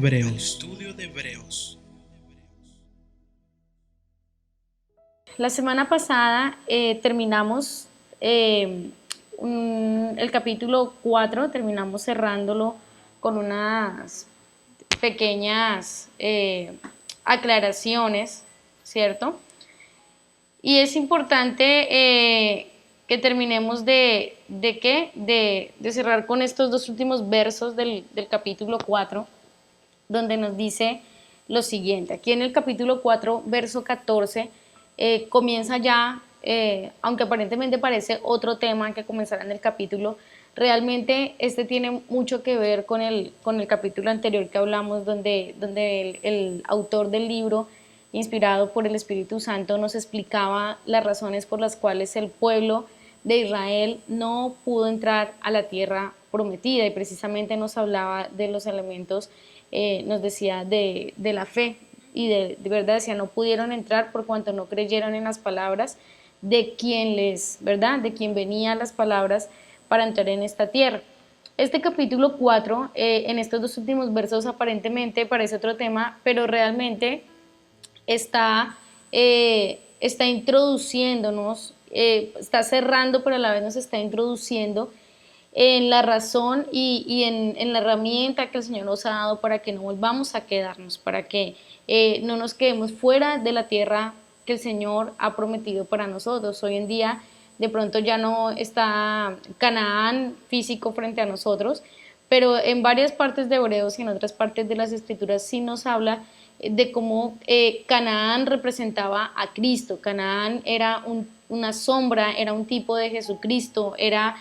Hebreos. La semana pasada terminamos el capítulo 4, terminamos cerrándolo con unas pequeñas aclaraciones, ¿cierto? Y es importante que terminemos de cerrar con estos dos últimos versos del capítulo 4, donde nos dice lo siguiente. Aquí en el capítulo 4, verso 14, comienza ya, aunque aparentemente parece otro tema que comenzará en el capítulo, realmente este tiene mucho que ver con el capítulo anterior que hablamos, donde el autor del libro, inspirado por el Espíritu Santo, nos explicaba las razones por las cuales el pueblo de Israel no pudo entrar a la tierra prometida, y precisamente nos hablaba de los elementos, nos decía de la fe, y de verdad decía, no pudieron entrar por cuanto no creyeron en las palabras de quien ¿verdad? De quien venían las palabras para entrar en esta tierra. Este capítulo 4, en estos dos últimos versos aparentemente parece otro tema, pero realmente está introduciéndonos, está cerrando, pero a la vez nos está introduciendo en la razón y en la herramienta que el Señor nos ha dado para que no volvamos a quedarnos, para que no nos quedemos fuera de la tierra que el Señor ha prometido para nosotros. Hoy en día de pronto ya no está Canaán físico frente a nosotros, pero en varias partes de Hebreos y en otras partes de las Escrituras sí nos habla de cómo Canaán representaba a Cristo. Canaán era una sombra, era un tipo de Jesucristo, era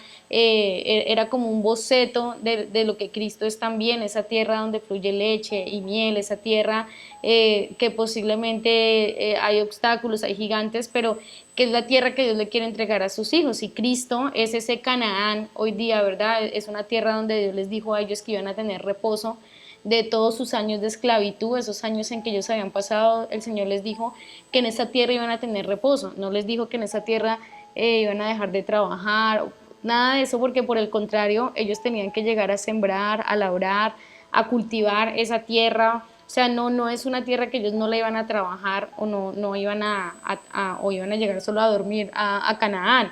como un boceto de lo que Cristo es también, esa tierra donde fluye leche y miel, esa tierra que posiblemente hay obstáculos, hay gigantes, pero que es la tierra que Dios le quiere entregar a sus hijos. Y Cristo es ese Canaán hoy día, ¿verdad? Es una tierra donde Dios les dijo a ellos que iban a tener reposo de todos sus años de esclavitud, esos años en que ellos habían pasado. El Señor les dijo que en esa tierra iban a tener reposo, no les dijo que en esa tierra iban a dejar de trabajar, nada de eso, porque por el contrario, ellos tenían que llegar a sembrar, a labrar, a cultivar esa tierra. O sea, no es una tierra que ellos no la iban a trabajar o no iban o iban a llegar solo a dormir a Canaán.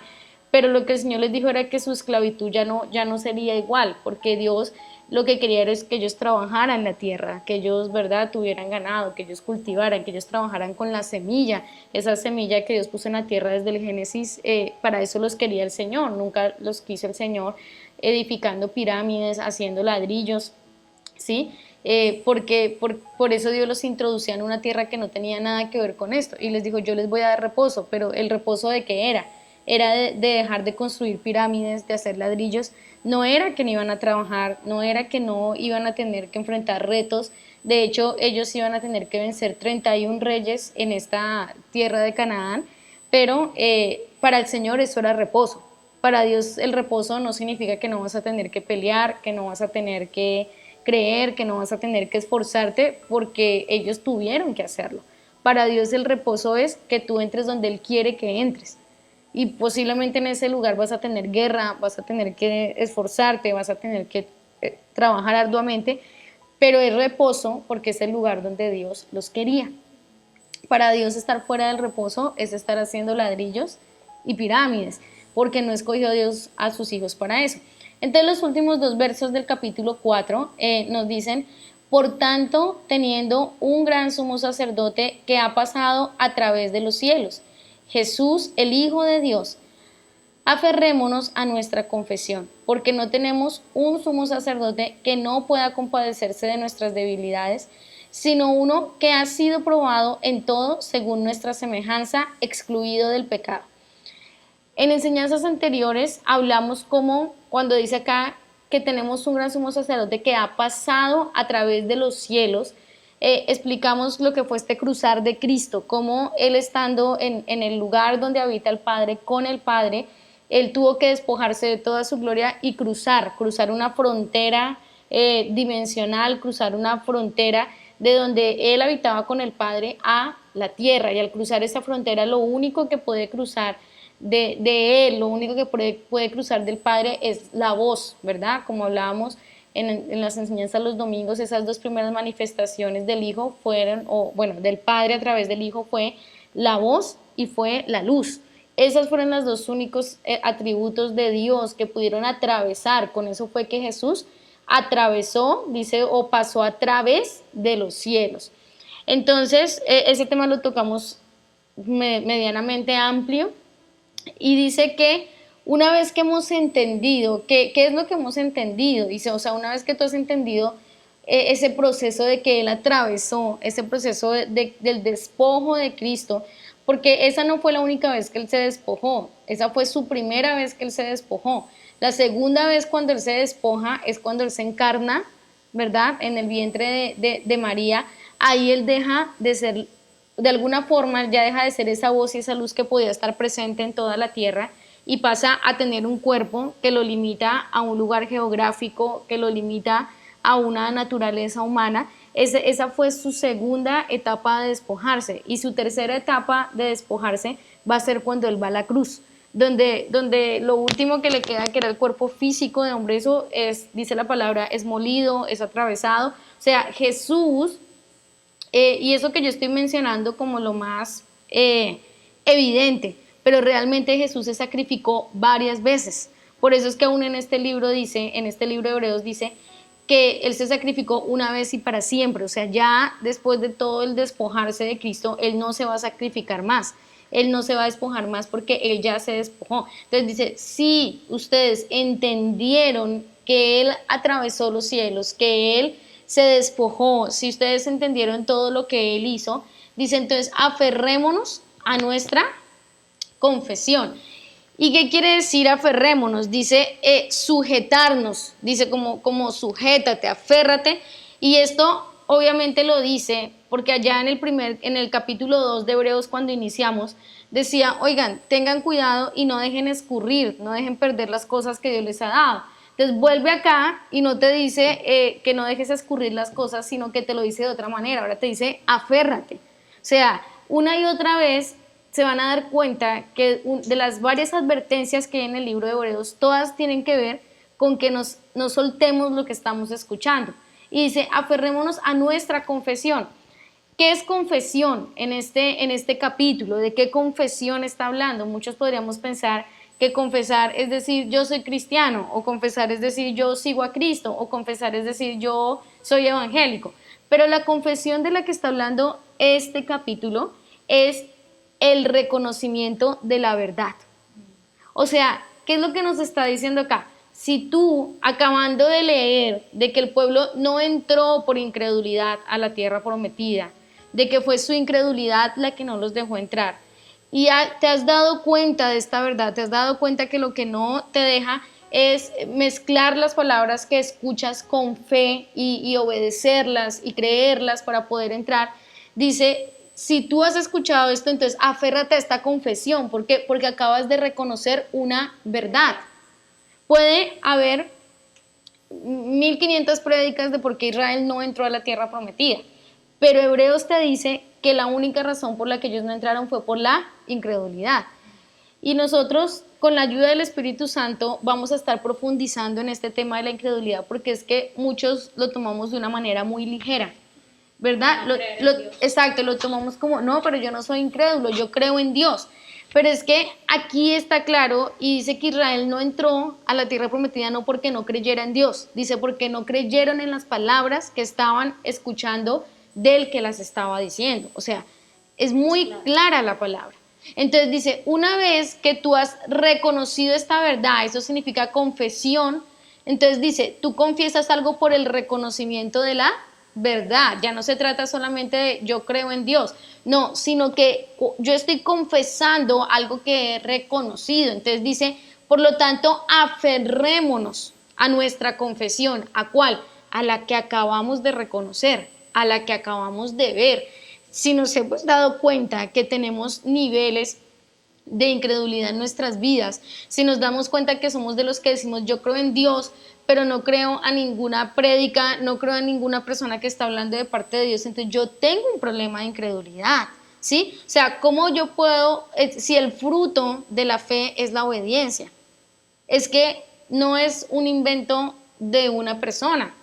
Pero lo que el Señor les dijo era que su esclavitud ya no sería igual, porque Dios lo que quería era que ellos trabajaran la tierra, que ellos, ¿verdad?, tuvieran ganado, que ellos cultivaran, que ellos trabajaran con la semilla, esa semilla que Dios puso en la tierra desde el Génesis. Para eso los quería el Señor, nunca los quiso el Señor edificando pirámides, haciendo ladrillos, ¿sí? Porque por eso Dios los introducía en una tierra que no tenía nada que ver con esto, y les dijo, yo les voy a dar reposo. Pero ¿el reposo de qué era? Era de dejar de construir pirámides, de hacer ladrillos. No era que no iban a trabajar, no era que no iban a tener que enfrentar retos. De hecho, ellos iban a tener que vencer 31 reyes en esta tierra de Canaán, pero para el Señor eso era reposo. Para Dios el reposo no significa que no vas a tener que pelear, que no vas a tener que creer, que no vas a tener que esforzarte, porque ellos tuvieron que hacerlo. Para Dios el reposo es que tú entres donde Él quiere que entres. Y posiblemente en ese lugar vas a tener guerra, vas a tener que esforzarte, vas a tener que trabajar arduamente, pero es reposo porque es el lugar donde Dios los quería. Para Dios estar fuera del reposo es estar haciendo ladrillos y pirámides, porque no escogió Dios a sus hijos para eso. Entonces los últimos dos versos del capítulo 4 nos dicen, por tanto, teniendo un gran sumo sacerdote que ha pasado a través de los cielos, Jesús, el Hijo de Dios, aferrémonos a nuestra confesión, porque no tenemos un sumo sacerdote que no pueda compadecerse de nuestras debilidades, sino uno que ha sido probado en todo según nuestra semejanza, excluido del pecado. En enseñanzas anteriores hablamos como cuando dice acá que tenemos un gran sumo sacerdote que ha pasado a través de los cielos. Explicamos lo que fue este cruzar de Cristo, cómo Él estando en el lugar donde habita el Padre, con el Padre, Él tuvo que despojarse de toda su gloria y cruzar una frontera dimensional, cruzar una frontera de donde Él habitaba con el Padre a la tierra. Y al cruzar esa frontera, lo único que puede cruzar de Él, lo único que puede cruzar del Padre es la voz, ¿verdad? Como hablábamos en las enseñanzas los domingos, esas dos primeras manifestaciones del Hijo fueron, o bueno, del Padre a través del Hijo fue la voz y fue la luz. Esas fueron los dos únicos atributos de Dios que pudieron atravesar. Con eso fue que Jesús atravesó, dice, o pasó a través de los cielos. Entonces, ese tema lo tocamos medianamente amplio y dice que una vez que hemos entendido, ¿qué es lo que hemos entendido? Dice, o sea, una vez que tú has entendido ese proceso de que Él atravesó, ese proceso del despojo de Cristo, porque esa no fue la única vez que Él se despojó, esa fue su primera vez que Él se despojó. La segunda vez cuando Él se despoja es cuando Él se encarna, ¿verdad? En el vientre de María, ahí Él deja de ser, de alguna forma, ya deja de ser esa voz y esa luz que podía estar presente en toda la tierra y pasa a tener un cuerpo que lo limita a un lugar geográfico, que lo limita a una naturaleza humana. Esa fue su segunda etapa de despojarse, y su tercera etapa de despojarse va a ser cuando Él va a la cruz, donde lo último que le queda, que era el cuerpo físico de hombre, eso es, dice la palabra, es molido, es atravesado. O sea, Jesús, y eso que yo estoy mencionando como lo más evidente, pero realmente Jesús se sacrificó varias veces. Por eso es que aún en este libro dice, en este libro de Hebreos dice que Él se sacrificó una vez y para siempre. O sea, ya después de todo el despojarse de Cristo, Él no se va a sacrificar más. Él no se va a despojar más porque Él ya se despojó. Entonces dice, si ustedes entendieron que Él atravesó los cielos, que Él se despojó, si ustedes entendieron todo lo que Él hizo, dice, entonces aferrémonos a nuestra confesión. ¿Y qué quiere decir aferrémonos? Dice sujetarnos, dice como sujétate, aférrate, y esto obviamente lo dice porque allá en el capítulo 2 de Hebreos, cuando iniciamos, decía, oigan, tengan cuidado y no dejen escurrir, no dejen perder las cosas que Dios les ha dado. Entonces vuelve acá y no te dice que no dejes escurrir las cosas, sino que te lo dice de otra manera. Ahora te dice aférrate. O sea, una y otra vez se van a dar cuenta que de las varias advertencias que hay en el libro de Hebreos, todas tienen que ver con que no soltemos lo que estamos escuchando. Y dice, aferrémonos a nuestra confesión. ¿Qué es confesión en este capítulo? ¿De qué confesión está hablando? Muchos podríamos pensar que confesar es decir yo soy cristiano, o confesar es decir yo sigo a Cristo, o confesar es decir yo soy evangélico. Pero la confesión de la que está hablando este capítulo es el reconocimiento de la verdad. O sea, ¿qué es lo que nos está diciendo acá? Si tú, acabando de leer de que el pueblo no entró por incredulidad a la tierra prometida, de que fue su incredulidad la que no los dejó entrar, y te has dado cuenta de esta verdad, te has dado cuenta que lo que no te deja es mezclar las palabras que escuchas con fe y obedecerlas y creerlas para poder entrar, dice, si tú has escuchado esto, entonces aférrate a esta confesión. ¿Por qué? Porque acabas de reconocer una verdad. Puede haber 1500 prédicas de por qué Israel no entró a la tierra prometida, pero Hebreos te dice que la única razón por la que ellos no entraron fue por la incredulidad. Y nosotros, con la ayuda del Espíritu Santo, vamos a estar profundizando en este tema de la incredulidad, porque es que muchos lo tomamos de una manera muy ligera, ¿verdad? Exacto, lo tomamos como, no, pero yo no soy incrédulo, yo creo en Dios. Pero es que aquí está claro y dice que Israel no entró a la tierra prometida no porque no creyera en Dios, dice porque no creyeron en las palabras que estaban escuchando del que las estaba diciendo. O sea, es muy clara la palabra. Entonces dice, una vez que tú has reconocido esta verdad, eso significa confesión, entonces dice, tú confiesas algo por el reconocimiento de la verdad. Ya no se trata solamente de yo creo en Dios, no, sino que yo estoy confesando algo que he reconocido. Entonces dice, por lo tanto, aferrémonos a nuestra confesión. ¿A cuál? A la que acabamos de reconocer, a la que acabamos de ver. Si nos hemos dado cuenta que tenemos niveles de incredulidad en nuestras vidas, si nos damos cuenta que somos de los que decimos yo creo en Dios, pero no creo a ninguna prédica, no creo a ninguna persona que está hablando de parte de Dios, entonces yo tengo un problema de incredulidad, ¿sí? O sea, ¿cómo yo puedo, si el fruto de la fe es la obediencia? Es que no es un invento de una persona.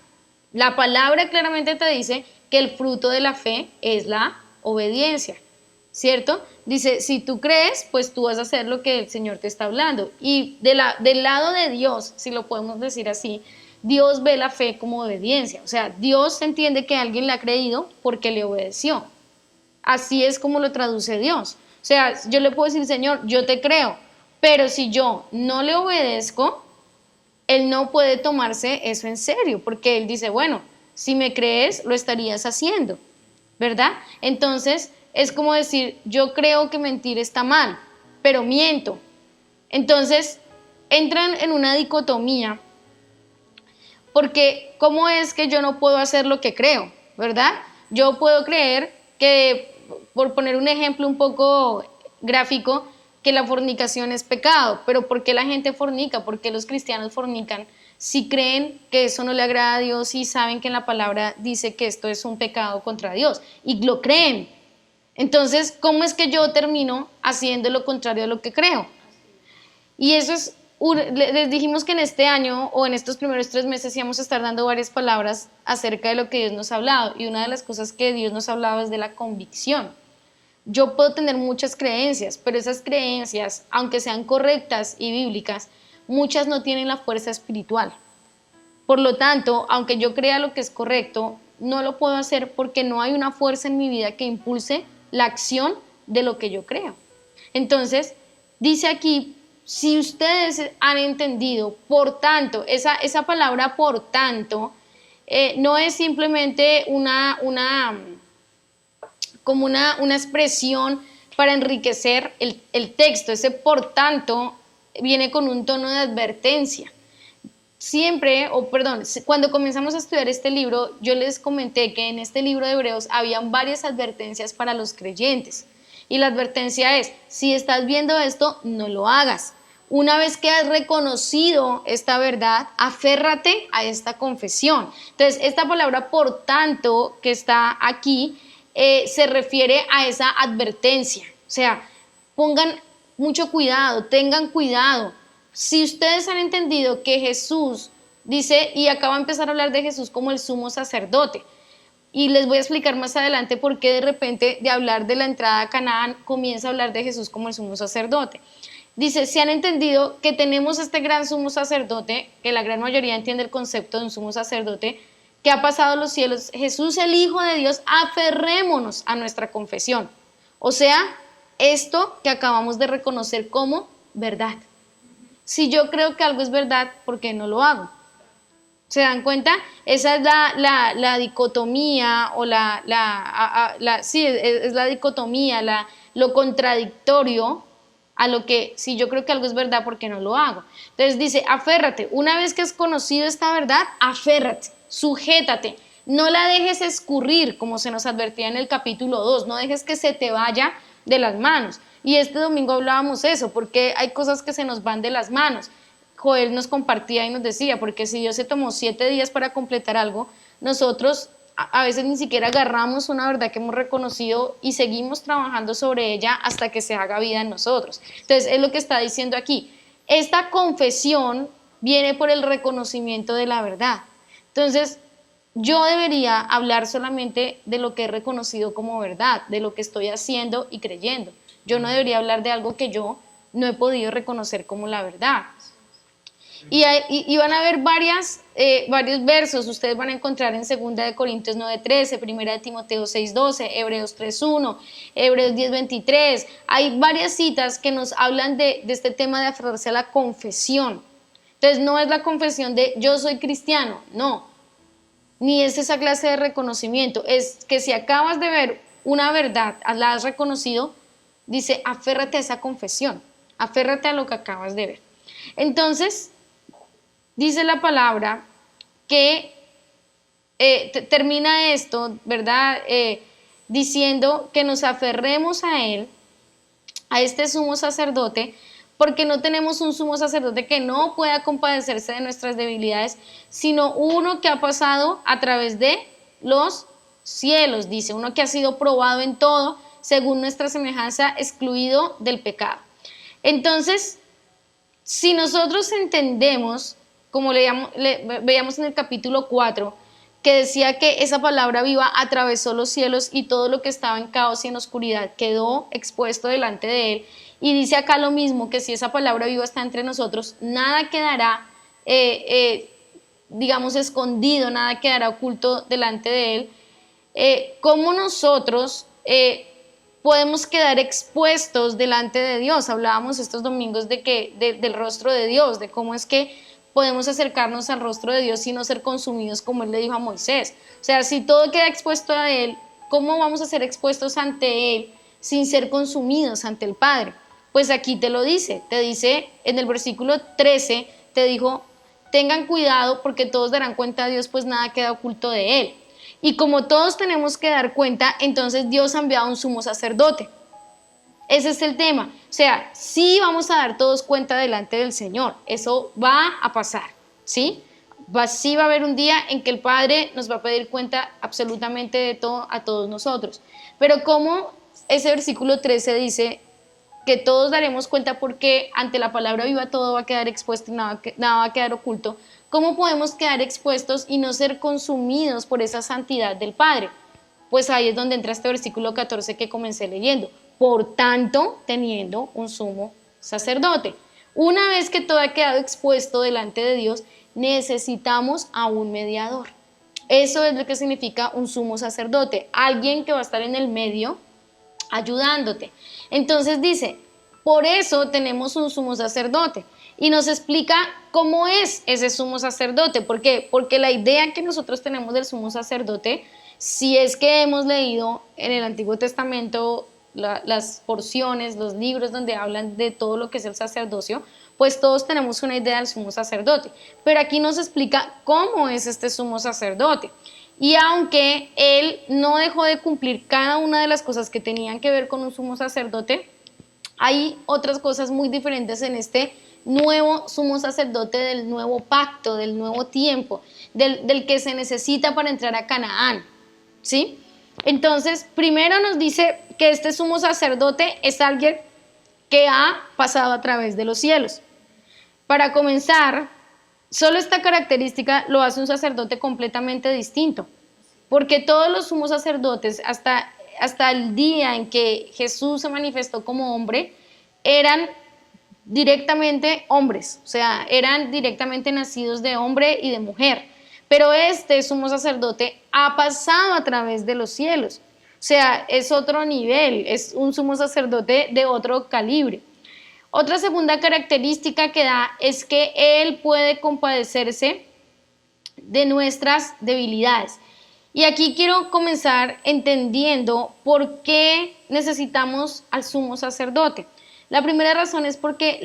La palabra claramente te dice que el fruto de la fe es la obediencia, ¿cierto? Dice, si tú crees, pues tú vas a hacer lo que el Señor te está hablando. Y del lado de Dios, si lo podemos decir así, Dios ve la fe como obediencia. O sea, Dios entiende que alguien le ha creído porque le obedeció. Así es como lo traduce Dios. O sea, yo le puedo decir, Señor, yo te creo, pero si yo no le obedezco, Él no puede tomarse eso en serio, porque Él dice, bueno, si me crees, lo estarías haciendo, ¿verdad? Entonces, es como decir, yo creo que mentir está mal, pero miento. Entonces, entran en una dicotomía, porque ¿cómo es que yo no puedo hacer lo que creo, verdad? Yo puedo creer que, por poner un ejemplo un poco gráfico, que la fornicación es pecado, pero ¿por qué la gente fornica? ¿Por qué los cristianos fornican? Si creen que eso no le agrada a Dios y saben que en la palabra dice que esto es un pecado contra Dios y lo creen. Entonces, ¿cómo es que yo termino haciendo lo contrario de lo que creo? Y eso es, les dijimos que en este año o en estos primeros 3 meses íbamos a estar dando varias palabras acerca de lo que Dios nos ha hablado. Y una de las cosas que Dios nos ha hablado es de la convicción. Yo puedo tener muchas creencias, pero esas creencias, aunque sean correctas y bíblicas, muchas no tienen la fuerza espiritual. Por lo tanto, aunque yo crea lo que es correcto, no lo puedo hacer porque no hay una fuerza en mi vida que impulse la acción de lo que yo creo. Entonces, dice aquí, si ustedes han entendido, por tanto, esa palabra por tanto, no es simplemente como una expresión para enriquecer el texto. Ese por tanto viene con un tono de advertencia. Siempre, cuando comenzamos a estudiar este libro, yo les comenté que en este libro de Hebreos habían varias advertencias para los creyentes. Y la advertencia es, si estás viendo esto, no lo hagas. Una vez que has reconocido esta verdad, aférrate a esta confesión. Entonces, esta palabra por tanto que está aquí se refiere a esa advertencia. O sea, pongan mucho cuidado, tengan cuidado. Si ustedes han entendido que Jesús dice, y acaba de empezar a hablar de Jesús como el sumo sacerdote, y les voy a explicar más adelante por qué de repente de hablar de la entrada a Canaán comienza a hablar de Jesús como el sumo sacerdote. Dice, si han entendido que tenemos este gran sumo sacerdote, que la gran mayoría entiende el concepto de un sumo sacerdote, que ha pasado los cielos, Jesús el Hijo de Dios, aferrémonos a nuestra confesión. O sea, esto que acabamos de reconocer como verdad. Si yo creo que algo es verdad, ¿por qué no lo hago? ¿Se dan cuenta? Esa es la dicotomía o sí, es la dicotomía, lo contradictorio a lo que, si yo creo que algo es verdad, ¿por qué no lo hago? Entonces dice, aférrate. Una vez que has conocido esta verdad, aférrate, sujétate. No la dejes escurrir, como se nos advertía en el capítulo 2. No dejes que se te vaya de las manos. Y este domingo hablábamos eso, porque hay cosas que se nos van de las manos. Joel nos compartía y nos decía, porque si Dios se tomó 7 días para completar algo, nosotros a veces ni siquiera agarramos una verdad que hemos reconocido y seguimos trabajando sobre ella hasta que se haga vida en nosotros. Entonces, es lo que está diciendo aquí. Esta confesión viene por el reconocimiento de la verdad. Entonces, yo debería hablar solamente de lo que he reconocido como verdad, de lo que estoy haciendo y creyendo. Yo no debería hablar de algo que yo no he podido reconocer como la verdad. Y van a ver varios versos, ustedes van a encontrar en 2 Corintios 9:13, 1 Timoteo 6:12, Hebreos 3:1, Hebreos 10:23. Hay varias citas que nos hablan de este tema de aferrarse a la confesión. Entonces no es la confesión de yo soy cristiano, no, ni es esa clase de reconocimiento, es que si acabas de ver una verdad, la has reconocido, dice aférrate a esa confesión, aférrate a lo que acabas de ver. Entonces, dice la palabra que termina esto, ¿verdad? Diciendo que nos aferremos a Él, a este sumo sacerdote, porque no tenemos un sumo sacerdote que no pueda compadecerse de nuestras debilidades, sino uno que ha pasado a través de los cielos, dice, uno que ha sido probado en todo, según nuestra semejanza, excluido del pecado. Entonces, si nosotros entendemos como veíamos en el capítulo 4, que decía que esa palabra viva atravesó los cielos y todo lo que estaba en caos y en oscuridad quedó expuesto delante de él. Y dice acá lo mismo, que si esa palabra viva está entre nosotros, nada quedará, digamos, escondido, nada quedará oculto delante de él. ¿Cómo nosotros podemos quedar expuestos delante de Dios? Hablábamos estos domingos del rostro de Dios, de cómo es que podemos acercarnos al rostro de Dios y no ser consumidos, como él le dijo a Moisés. O sea, si todo queda expuesto a él, ¿cómo vamos a ser expuestos ante él sin ser consumidos ante el Padre? Pues aquí te dice en el versículo 13, te dijo, tengan cuidado porque todos darán cuenta a Dios, pues nada queda oculto de él. Y como todos tenemos que dar cuenta, entonces Dios ha enviado un sumo sacerdote. Ese es el tema. O sea, sí vamos a dar todos cuenta delante del Señor. Eso va a pasar, ¿sí? Sí va a haber un día en que el Padre nos va a pedir cuenta absolutamente de todo a todos nosotros. Pero como ese versículo 13 dice que todos daremos cuenta porque ante la palabra viva todo va a quedar expuesto y nada va a quedar oculto. ¿Cómo podemos quedar expuestos y no ser consumidos por esa santidad del Padre? Pues ahí es donde entra este versículo 14 que comencé leyendo. Por tanto, teniendo un sumo sacerdote. Una vez que todo ha quedado expuesto delante de Dios, necesitamos a un mediador. Eso es lo que significa un sumo sacerdote, alguien que va a estar en el medio ayudándote. Entonces dice, por eso tenemos un sumo sacerdote. Y nos explica cómo es ese sumo sacerdote. ¿Por qué? Porque la idea que nosotros tenemos del sumo sacerdote, si es que hemos leído en el Antiguo Testamento las porciones, los libros donde hablan de todo lo que es el sacerdocio, pues todos tenemos una idea del sumo sacerdote. Pero aquí nos explica cómo es este sumo sacerdote. Y aunque él no dejó de cumplir cada una de las cosas que tenían que ver con un sumo sacerdote, hay otras cosas muy diferentes en este nuevo sumo sacerdote del nuevo pacto, del nuevo tiempo, del que se necesita para entrar a Canaán, ¿sí? Entonces, primero nos dice que este sumo sacerdote es alguien que ha pasado a través de los cielos. Para comenzar, solo esta característica lo hace un sacerdote completamente distinto, porque todos los sumos sacerdotes, hasta el día en que Jesús se manifestó como hombre, eran directamente hombres, o sea, eran directamente nacidos de hombre y de mujer. Pero este sumo sacerdote ha pasado a través de los cielos, o sea, es otro nivel, es un sumo sacerdote de otro calibre. Otra segunda característica que da es que él puede compadecerse de nuestras debilidades. Y aquí quiero comenzar entendiendo por qué necesitamos al sumo sacerdote. La primera razón es porque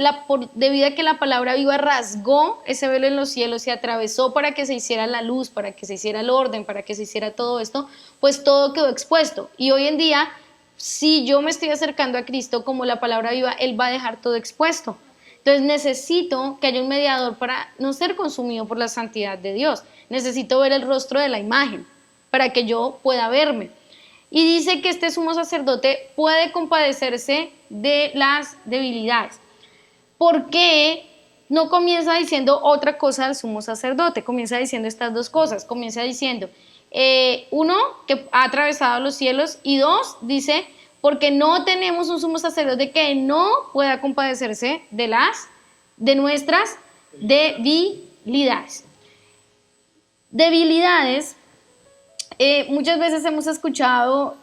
debido a que la palabra viva rasgó ese velo en los cielos y atravesó para que se hiciera la luz, para que se hiciera el orden, para que se hiciera todo esto, pues todo quedó expuesto. Y hoy en día, si yo me estoy acercando a Cristo como la palabra viva, Él va a dejar todo expuesto. Entonces necesito que haya un mediador para no ser consumido por la santidad de Dios. Necesito ver el rostro de la imagen para que yo pueda verme. Y dice que este sumo sacerdote puede compadecerse de las debilidades. ¿Por qué no comienza diciendo otra cosa del sumo sacerdote? Comienza diciendo estas dos cosas. Comienza diciendo, uno, que ha atravesado los cielos, y dos, dice, porque no tenemos un sumo sacerdote que no pueda compadecerse de nuestras debilidades. Debilidades. Muchas veces hemos escuchado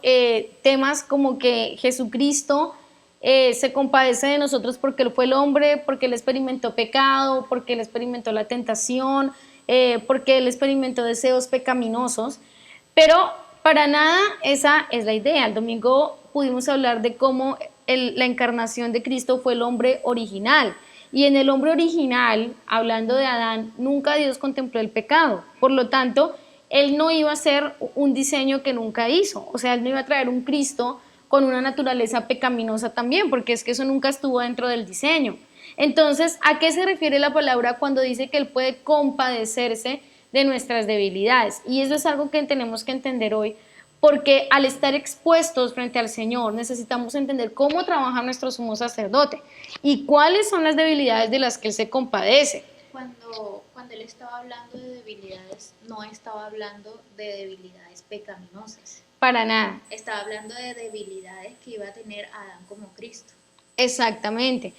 temas como que Jesucristo se compadece de nosotros porque Él fue el hombre, porque Él experimentó pecado, porque Él experimentó la tentación, porque Él experimentó deseos pecaminosos, pero para nada esa es la idea. El domingo pudimos hablar de cómo la encarnación de Cristo fue el hombre original, y en el hombre original, hablando de Adán, nunca Dios contempló el pecado. Por lo tanto, Él no iba a hacer un diseño que nunca hizo, o sea, Él no iba a traer un Cristo con una naturaleza pecaminosa también, porque es que eso nunca estuvo dentro del diseño. Entonces, ¿a qué se refiere la palabra cuando dice que Él puede compadecerse de nuestras debilidades? Y eso es algo que tenemos que entender hoy, porque al estar expuestos frente al Señor necesitamos entender cómo trabaja nuestro sumo sacerdote y cuáles son las debilidades de las que Él se compadece. cuando él estaba hablando de debilidades, no estaba hablando de debilidades pecaminosas. Para nada. Estaba hablando de debilidades que iba a tener Adán como Cristo. Exactamente.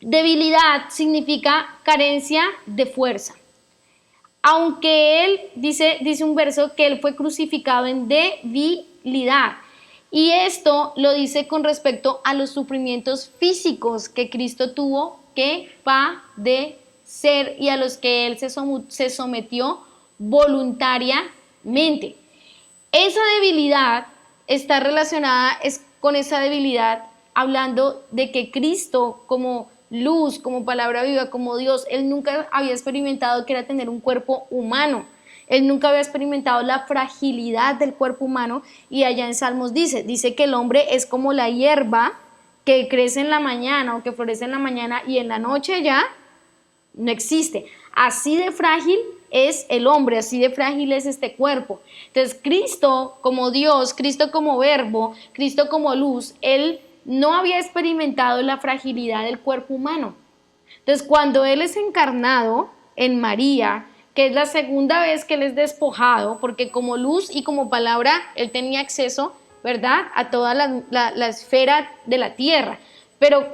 Debilidad significa carencia de fuerza. Aunque él dice un verso que él fue crucificado en debilidad. Y esto lo dice con respecto a los sufrimientos físicos que Cristo tuvo que padecer y a los que él se sometió voluntariamente. Esa debilidad está relacionada con esa debilidad, hablando de que Cristo como luz, como palabra viva, como Dios, él nunca había experimentado que era tener un cuerpo humano. Él nunca había experimentado la fragilidad del cuerpo humano, y allá en Salmos dice que el hombre es como la hierba que crece en la mañana o que florece en la mañana y en la noche ya no existe. Así de frágil es el hombre, así de frágil es este cuerpo. Entonces Cristo como Dios, Cristo como verbo, Cristo como luz, él no había experimentado la fragilidad del cuerpo humano. Entonces cuando él es encarnado en María, que es la segunda vez que él es despojado, porque como luz y como palabra él tenía acceso, ¿verdad?, a toda la esfera de la tierra. Pero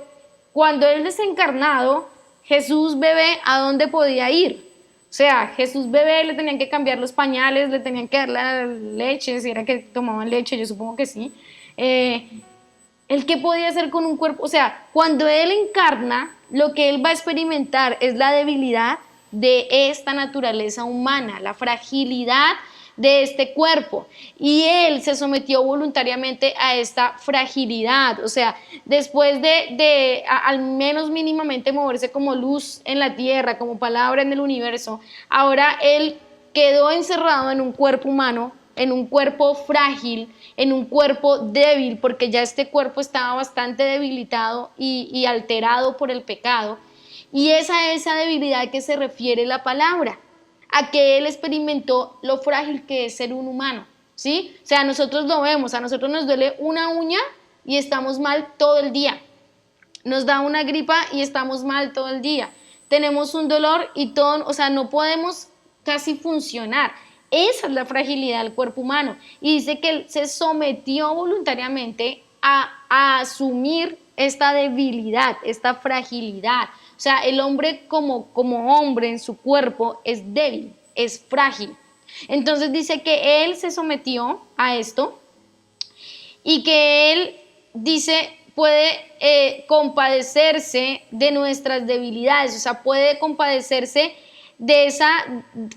cuando él es encarnado, Jesús bebé, ¿a dónde podía ir? O sea, Jesús bebé le tenían que cambiar los pañales, le tenían que dar la leche, si era que tomaban leche, yo supongo que sí. ¿El qué podía hacer con un cuerpo? O sea, cuando él encarna, lo que él va a experimentar es la debilidad de esta naturaleza humana, la fragilidad de este cuerpo, y él se sometió voluntariamente a esta fragilidad. O sea, después de al menos mínimamente moverse como luz en la tierra, como palabra en el universo, ahora él quedó encerrado en un cuerpo humano, en un cuerpo frágil, en un cuerpo débil, porque ya este cuerpo estaba bastante debilitado y alterado por el pecado. Y esa debilidad que se refiere la palabra, a que él experimentó lo frágil que es ser un humano, ¿sí? O sea, nosotros lo vemos, a nosotros nos duele una uña y estamos mal todo el día. Nos da una gripa y estamos mal todo el día. Tenemos un dolor y todo, o sea, no podemos casi funcionar. Esa es la fragilidad del cuerpo humano. Y dice que él se sometió voluntariamente a asumir esta debilidad, esta fragilidad. O sea, el hombre como hombre en su cuerpo es débil, es frágil. Entonces dice que él se sometió a esto y que él dice puede compadecerse de nuestras debilidades, o sea, puede compadecerse de esa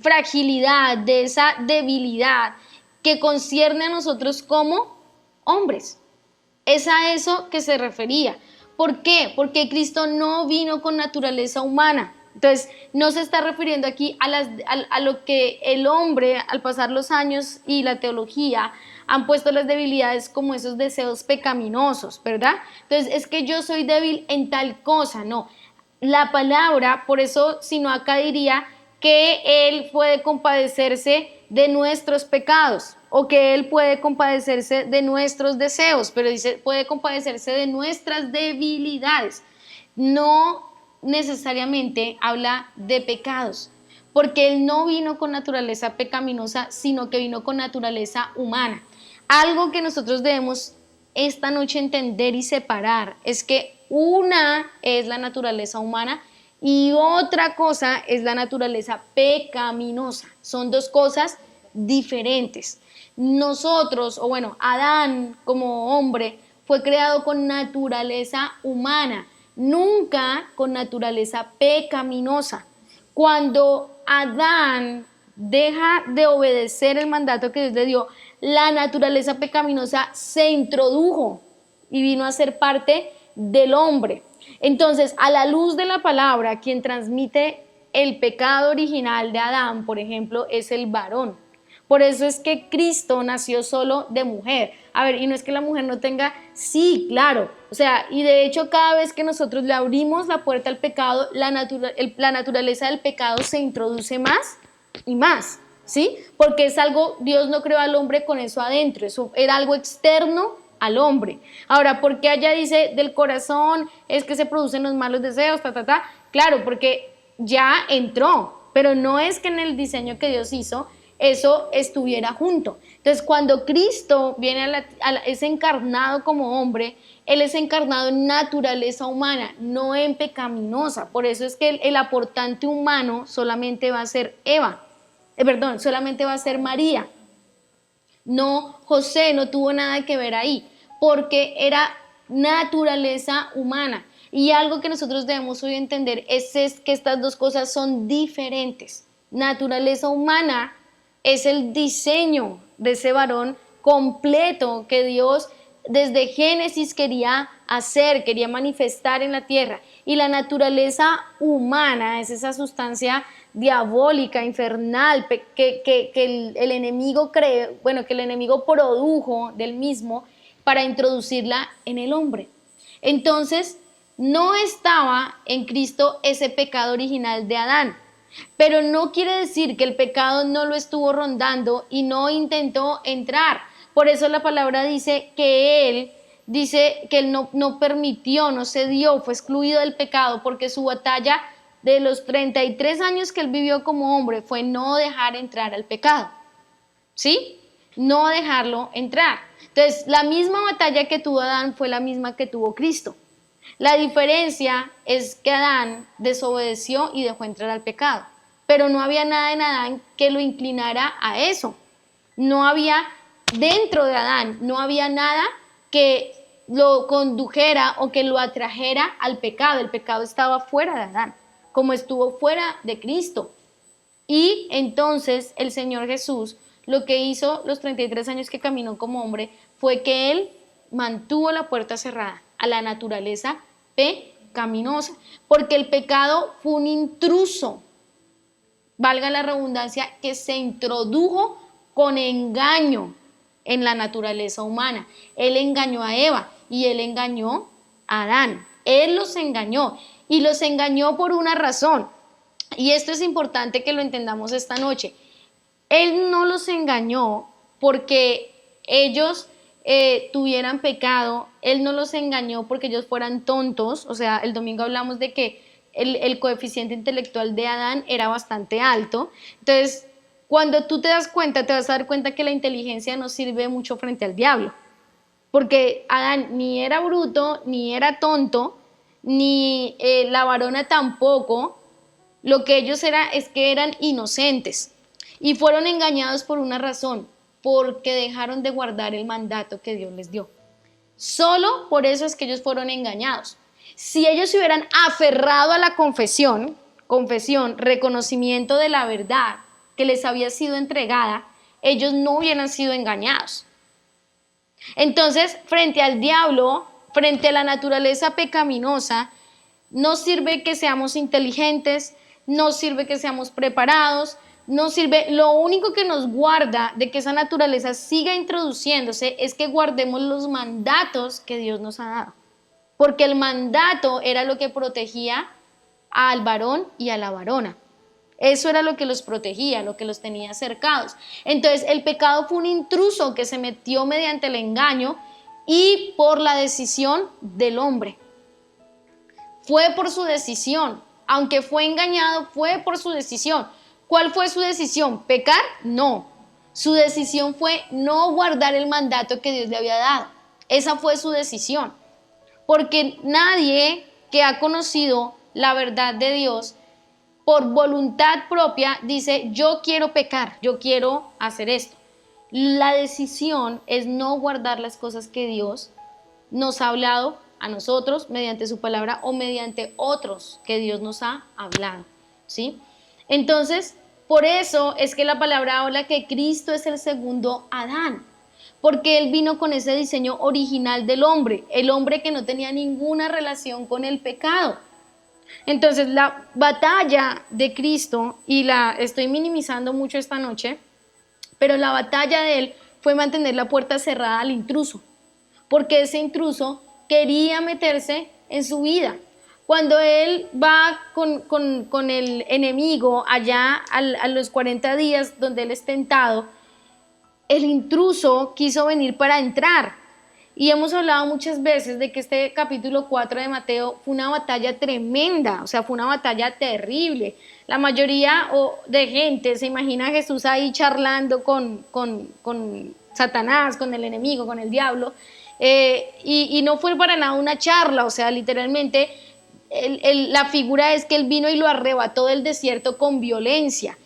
fragilidad, de esa debilidad que concierne a nosotros como hombres. Es a eso que se refería. ¿Por qué? Porque Cristo no vino con naturaleza humana. Entonces, no se está refiriendo aquí a lo que el hombre, al pasar los años y la teología, han puesto las debilidades como esos deseos pecaminosos, ¿verdad? Entonces, es que yo soy débil en tal cosa, no. La palabra, por eso, si no acá diría que Él puede compadecerse de nuestros pecados, o que Él puede compadecerse de nuestros deseos, pero dice, puede compadecerse de nuestras debilidades. No necesariamente habla de pecados, porque Él no vino con naturaleza pecaminosa, sino que vino con naturaleza humana. Algo que nosotros debemos esta noche entender y separar es que una es la naturaleza humana y otra cosa es la naturaleza pecaminosa. Son dos cosas diferentes. Nosotros, o bueno, Adán como hombre fue creado con naturaleza humana, nunca con naturaleza pecaminosa. Cuando Adán deja de obedecer el mandato que Dios le dio, la naturaleza pecaminosa se introdujo y vino a ser parte del hombre. Entonces, a la luz de la palabra, quien transmite el pecado original de Adán, por ejemplo, es el varón. Por eso es que Cristo nació solo de mujer. A ver, y no es que la mujer no tenga, sí, claro. O sea, y de hecho cada vez que nosotros le abrimos la puerta al pecado, la naturaleza del pecado se introduce más y más, ¿sí? Porque es algo, Dios no creó al hombre con eso adentro, eso era algo externo al hombre. Ahora, ¿por qué allá dice del corazón es que se producen los malos deseos, ta, ta, ta? Claro, porque ya entró, pero no es que en el diseño que Dios hizo eso estuviera junto. Entonces, cuando Cristo viene es encarnado como hombre, Él es encarnado en naturaleza humana, no en pecaminosa. Por eso es que el aportante humano solamente va a ser solamente va a ser María. No, José no tuvo nada que ver ahí, porque era naturaleza humana. Y algo que nosotros debemos hoy entender es que estas dos cosas son diferentes. Naturaleza humana es el diseño de ese varón completo que Dios desde Génesis quería hacer, quería manifestar en la tierra. Y la naturaleza humana es esa sustancia diabólica, infernal, que el enemigo cree, que el enemigo produjo del mismo para introducirla en el hombre. Entonces, no estaba en Cristo ese pecado original de Adán, pero no quiere decir que el pecado no lo estuvo rondando y no intentó entrar. Por eso la palabra dice que él no permitió, no cedió, fue excluido del pecado, porque su batalla de los 33 años que él vivió como hombre fue no dejar entrar al pecado, ¿sí? No dejarlo entrar. Entonces, la misma batalla que tuvo Adán fue la misma que tuvo Cristo. La diferencia es que Adán desobedeció y dejó entrar al pecado, pero no había nada en Adán que lo inclinara a eso. No había dentro de Adán, no había nada que lo condujera o que lo atrajera al pecado. El pecado estaba fuera de Adán, como estuvo fuera de Cristo. Y entonces el Señor Jesús lo que hizo los 33 años que caminó como hombre fue que Él mantuvo la puerta cerrada a la naturaleza pecaminosa, porque el pecado fue un intruso, valga la redundancia, que se introdujo con engaño en la naturaleza humana. Él engañó a Eva y él engañó a Adán. Él los engañó y los engañó por una razón. Y esto es importante que lo entendamos esta noche. Él no los engañó porque ellos tuvieran pecado. Él no los engañó porque ellos fueran tontos. O sea, el domingo hablamos de que el coeficiente intelectual de Adán era bastante alto. Entonces, cuando tú te das cuenta, te vas a dar cuenta que la inteligencia no sirve mucho frente al diablo. Porque Adán ni era bruto, ni era tonto, ni la varona tampoco. Lo que ellos es que eran inocentes y fueron engañados por una razón, porque dejaron de guardar el mandato que Dios les dio. Solo por eso es que ellos fueron engañados. Si ellos se hubieran aferrado a la confesión, reconocimiento de la verdad que les había sido entregada, ellos no hubieran sido engañados. Entonces, frente al diablo, frente a la naturaleza pecaminosa, no sirve que seamos inteligentes, no sirve que seamos preparados, no sirve. Lo único que nos guarda de que esa naturaleza siga introduciéndose es que guardemos los mandatos que Dios nos ha dado. Porque el mandato era lo que protegía al varón y a la varona. Eso era lo que los protegía, lo que los tenía cercados. Entonces, el pecado fue un intruso que se metió mediante el engaño y por la decisión del hombre. Fue por su decisión. Aunque fue engañado, fue por su decisión. ¿Cuál fue su decisión? ¿Pecar? No. Su decisión fue no guardar el mandato que Dios le había dado. Esa fue su decisión. Porque nadie que ha conocido la verdad de Dios por voluntad propia dice, yo quiero pecar, yo quiero hacer esto. La decisión es no guardar las cosas que Dios nos ha hablado a nosotros mediante su palabra o mediante otros que Dios nos ha hablado, ¿sí? Entonces, por eso es que la palabra habla que Cristo es el segundo Adán, porque Él vino con ese diseño original del hombre, el hombre que no tenía ninguna relación con el pecado. Entonces, la batalla de Cristo, y la estoy minimizando mucho esta noche, pero la batalla de Él fue mantener la puerta cerrada al intruso, porque ese intruso quería meterse en su vida. Cuando él va con el enemigo allá a los 40 días donde él es tentado, el intruso quiso venir para entrar Y hemos hablado muchas veces de que este capítulo 4 de Mateo fue una batalla tremenda, o sea, fue una batalla terrible. La mayoría de gente se imagina a Jesús ahí charlando con Satanás, con el enemigo, con el diablo, y no fue para nada una charla, o sea, literalmente la figura es que él vino y lo arrebató del desierto con violencia.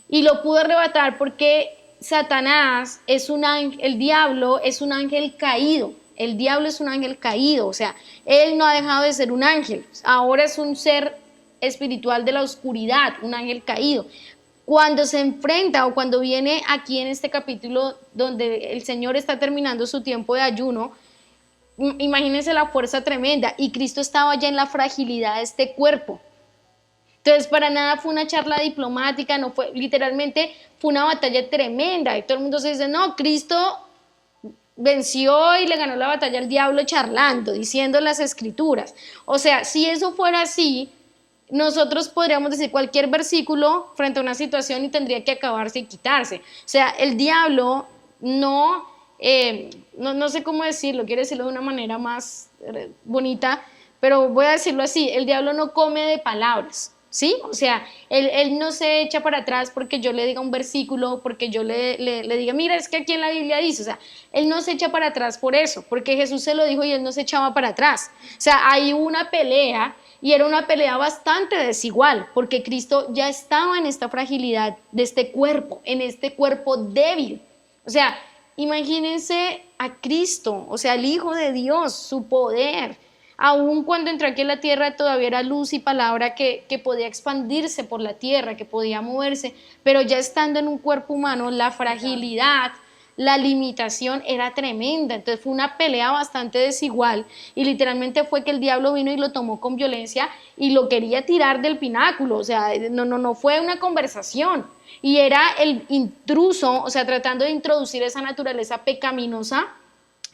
Y lo pudo arrebatar porque Satanás es un ángel, el diablo es un ángel caído. El diablo es un ángel caído, o sea, él no ha dejado de ser un ángel. Ahora es un ser espiritual de la oscuridad, un ángel caído. Cuando se enfrenta o cuando viene aquí en este capítulo donde el Señor está terminando su tiempo de ayuno, imagínense la fuerza tremenda, y Cristo estaba ya en la fragilidad de este cuerpo. Entonces, para nada fue una charla diplomática, no fue, literalmente fue una batalla tremenda, y todo el mundo se dice, no, Cristo venció y le ganó la batalla al diablo charlando, diciendo las escrituras. O sea, si eso fuera así, nosotros podríamos decir cualquier versículo frente a una situación y tendría que acabarse y quitarse. O sea, el diablo no sé cómo decirlo, quiero decirlo de una manera más bonita, pero voy a decirlo así, el diablo no come de palabras. ¿Sí? O sea, él no se echa para atrás porque yo le diga un versículo, porque yo le diga, mira, es que aquí en la Biblia dice, o sea, él no se echa para atrás por eso, porque Jesús se lo dijo y él no se echaba para atrás. O sea, hay una pelea y era una pelea bastante desigual, porque Cristo ya estaba en esta fragilidad de este cuerpo, en este cuerpo débil. O sea, imagínense a Cristo, o sea, el Hijo de Dios, su poder. Aún cuando entró aquí en la tierra todavía era luz y palabra que podía expandirse por la tierra, que podía moverse, pero ya estando en un cuerpo humano, la fragilidad, la limitación era tremenda. Entonces fue una pelea bastante desigual y literalmente fue que el diablo vino y lo tomó con violencia y lo quería tirar del pináculo. O sea, no fue una conversación, y era el intruso, o sea, tratando de introducir esa naturaleza pecaminosa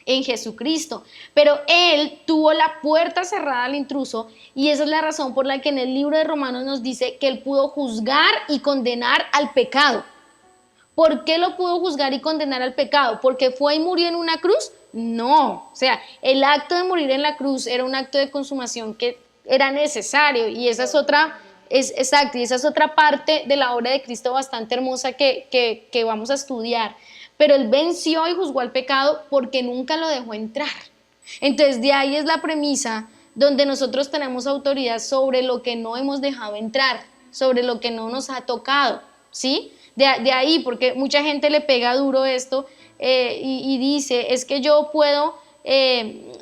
en Jesucristo, pero él tuvo la puerta cerrada al intruso, y esa es la razón por la que en el libro de Romanos nos dice que él pudo juzgar y condenar al pecado. ¿Por qué lo pudo juzgar y condenar al pecado? ¿Porque fue y murió en una cruz? No, o sea, el acto de morir en la cruz era un acto de consumación que era necesario, y esa es otra, exacto, y esa es otra parte de la obra de Cristo bastante hermosa que vamos a estudiar. Pero él venció y juzgó al pecado porque nunca lo dejó entrar. Entonces, de ahí es la premisa donde nosotros tenemos autoridad sobre lo que no hemos dejado entrar, sobre lo que no nos ha tocado, ¿sí? De ahí, porque mucha gente le pega duro esto y dice, es que yo puedo,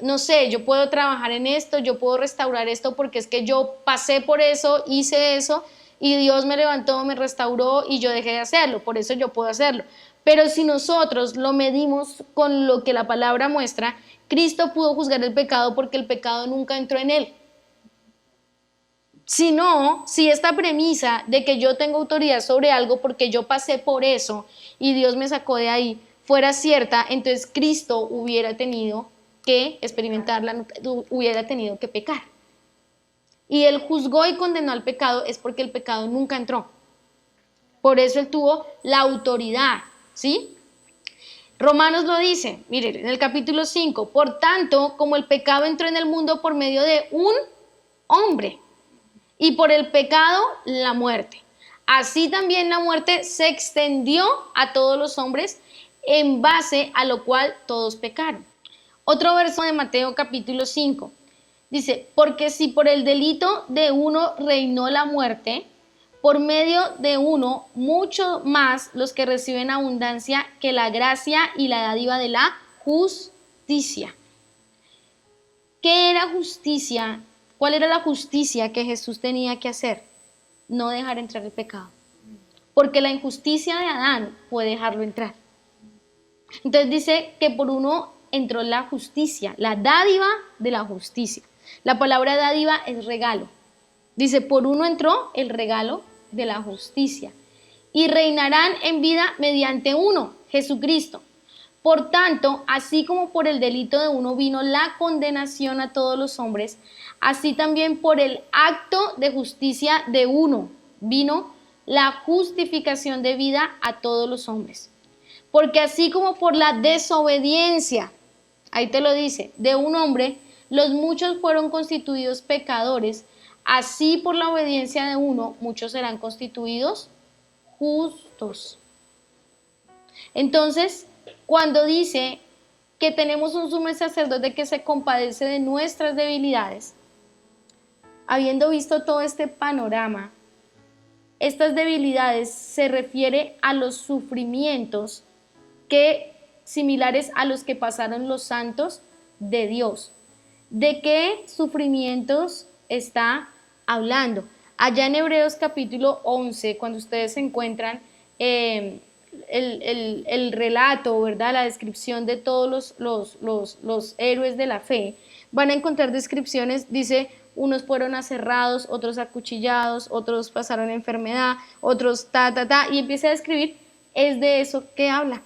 no sé, yo puedo trabajar en esto, yo puedo restaurar esto porque es que yo pasé por eso, hice eso, y Dios me levantó, me restauró y yo dejé de hacerlo, por eso yo puedo hacerlo. Pero si nosotros lo medimos con lo que la palabra muestra, Cristo pudo juzgar el pecado porque el pecado nunca entró en él. Si no, si esta premisa de que yo tengo autoridad sobre algo porque yo pasé por eso y Dios me sacó de ahí fuera cierta, entonces Cristo hubiera tenido que experimentarla, hubiera tenido que pecar. Y él juzgó y condenó al pecado es porque el pecado nunca entró. Por eso él tuvo la autoridad. ¿Sí? Romanos lo dice, miren, en el capítulo 5, por tanto, como el pecado entró en el mundo por medio de un hombre, y por el pecado la muerte, así también la muerte se extendió a todos los hombres, en base a lo cual todos pecaron. Otro verso de Mateo capítulo 5, dice, porque si por el delito de uno reinó la muerte, por medio de uno, mucho más los que reciben abundancia que la gracia y la dádiva de la justicia. ¿Qué era justicia? ¿Cuál era la justicia que Jesús tenía que hacer? No dejar entrar el pecado. Porque la injusticia de Adán fue dejarlo entrar. Entonces dice que por uno entró la justicia, la dádiva de la justicia. La palabra dádiva es regalo. Dice, por uno entró el regalo de la justicia, y reinarán en vida mediante uno, Jesucristo. Por tanto, así como por el delito de uno vino la condenación a todos los hombres, así también por el acto de justicia de uno vino la justificación de vida a todos los hombres. Porque así como por la desobediencia Ahí te lo dice, de un hombre los muchos fueron constituidos pecadores, así por la obediencia de uno muchos serán constituidos justos. Entonces, cuando dice que tenemos un sumo sacerdote que se compadece de nuestras debilidades, habiendo visto todo este panorama, estas debilidades se refiere a los sufrimientos que similares a los que pasaron los santos de Dios. ¿De qué sufrimientos está hablando? Allá en Hebreos capítulo 11, cuando ustedes encuentran el relato, ¿verdad? La descripción de todos los héroes de la fe, van a encontrar descripciones, dice, unos fueron aserrados, otros acuchillados, otros pasaron enfermedad, otros y empieza a describir, es de eso que habla.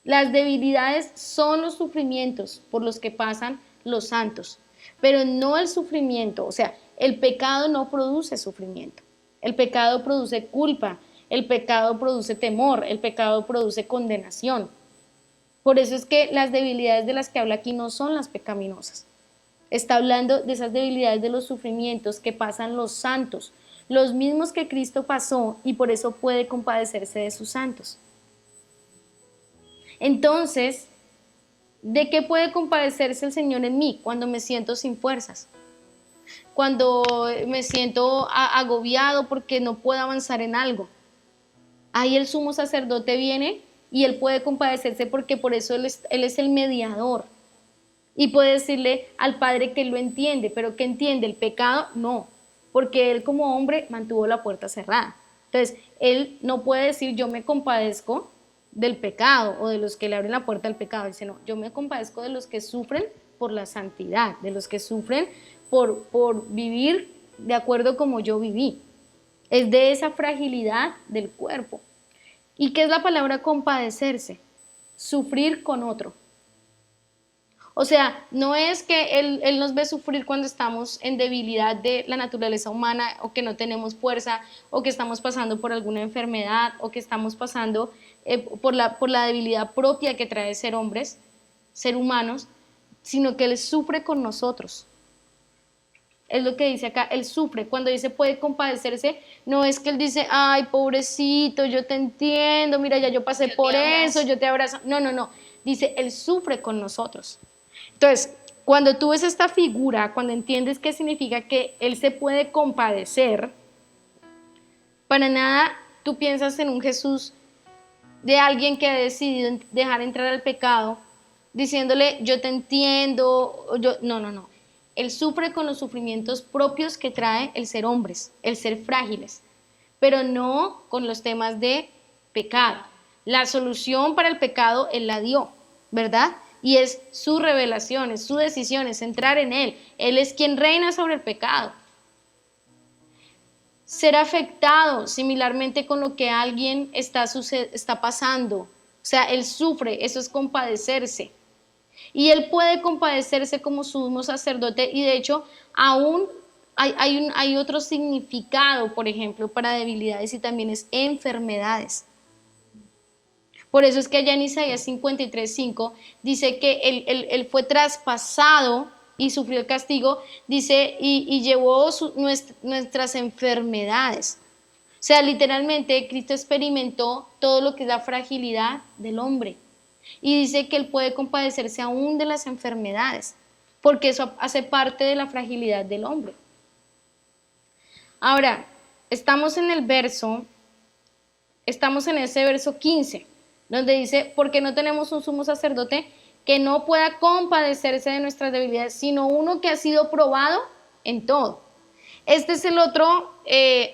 Las debilidades son los sufrimientos por los que pasan los santos, pero no el sufrimiento, o sea, el pecado no produce sufrimiento, el pecado produce culpa, el pecado produce temor, el pecado produce condenación. Por eso es que las debilidades de las que habla aquí no son las pecaminosas. Está hablando de esas debilidades de los sufrimientos que pasan los santos, los mismos que Cristo pasó, y por eso puede compadecerse de sus santos. Entonces, ¿de qué puede compadecerse el Señor en mí? Cuando me siento sin fuerzas, cuando me siento agobiado porque no puedo avanzar en algo. Ahí el sumo sacerdote viene y él puede compadecerse, porque por eso él es el mediador. Y puede decirle al Padre que él lo entiende, pero ¿qué entiende? ¿El pecado? No, porque él como hombre mantuvo la puerta cerrada. Entonces, él no puede decir yo me compadezco del pecado o de los que le abren la puerta al pecado. Dice, no, yo me compadezco de los que sufren por la santidad, de los que sufren por vivir de acuerdo como yo viví. Es de esa fragilidad del cuerpo. ¿Y qué es la palabra compadecerse? Sufrir con otro. O sea, no es que él nos ve sufrir cuando estamos en debilidad de la naturaleza humana, o que no tenemos fuerza, o que estamos pasando por alguna enfermedad, o que estamos pasando por la debilidad propia que trae ser hombres, ser humanos, sino que él sufre con nosotros. Es lo que dice acá, él sufre. Cuando dice puede compadecerse, no es que él dice, ay, pobrecito, yo te entiendo, mira, ya yo pasé por eso, yo te abrazo. No, no, no. Dice, él sufre con nosotros. Entonces, cuando tú ves esta figura, cuando entiendes qué significa que él se puede compadecer, para nada tú piensas en un Jesús de alguien que ha decidido dejar entrar al pecado, diciéndole, yo te entiendo, no, no, no. Él sufre con los sufrimientos propios que trae el ser hombres, el ser frágiles, pero no con los temas de pecado. La solución para el pecado él la dio, ¿verdad? Y es su revelación, es su decisión, es entrar en él. Él es quien reina sobre el pecado. Ser afectado similarmente con lo que alguien está pasando. O sea, él sufre, eso es compadecerse. Y él puede compadecerse como sumo sacerdote, y de hecho aún hay otro significado, por ejemplo, para debilidades, y también es enfermedades. Por eso es que allá en Isaías 53:5 dice que él fue traspasado y sufrió el castigo, dice, y llevó nuestras enfermedades. O sea, literalmente Cristo experimentó todo lo que es la fragilidad del hombre. Y dice que él puede compadecerse aún de las enfermedades, porque eso hace parte de la fragilidad del hombre. Ahora, estamos en ese verso 15, donde dice, porque no tenemos un sumo sacerdote que no pueda compadecerse de nuestras debilidades, sino uno que ha sido probado en todo. Este es el otro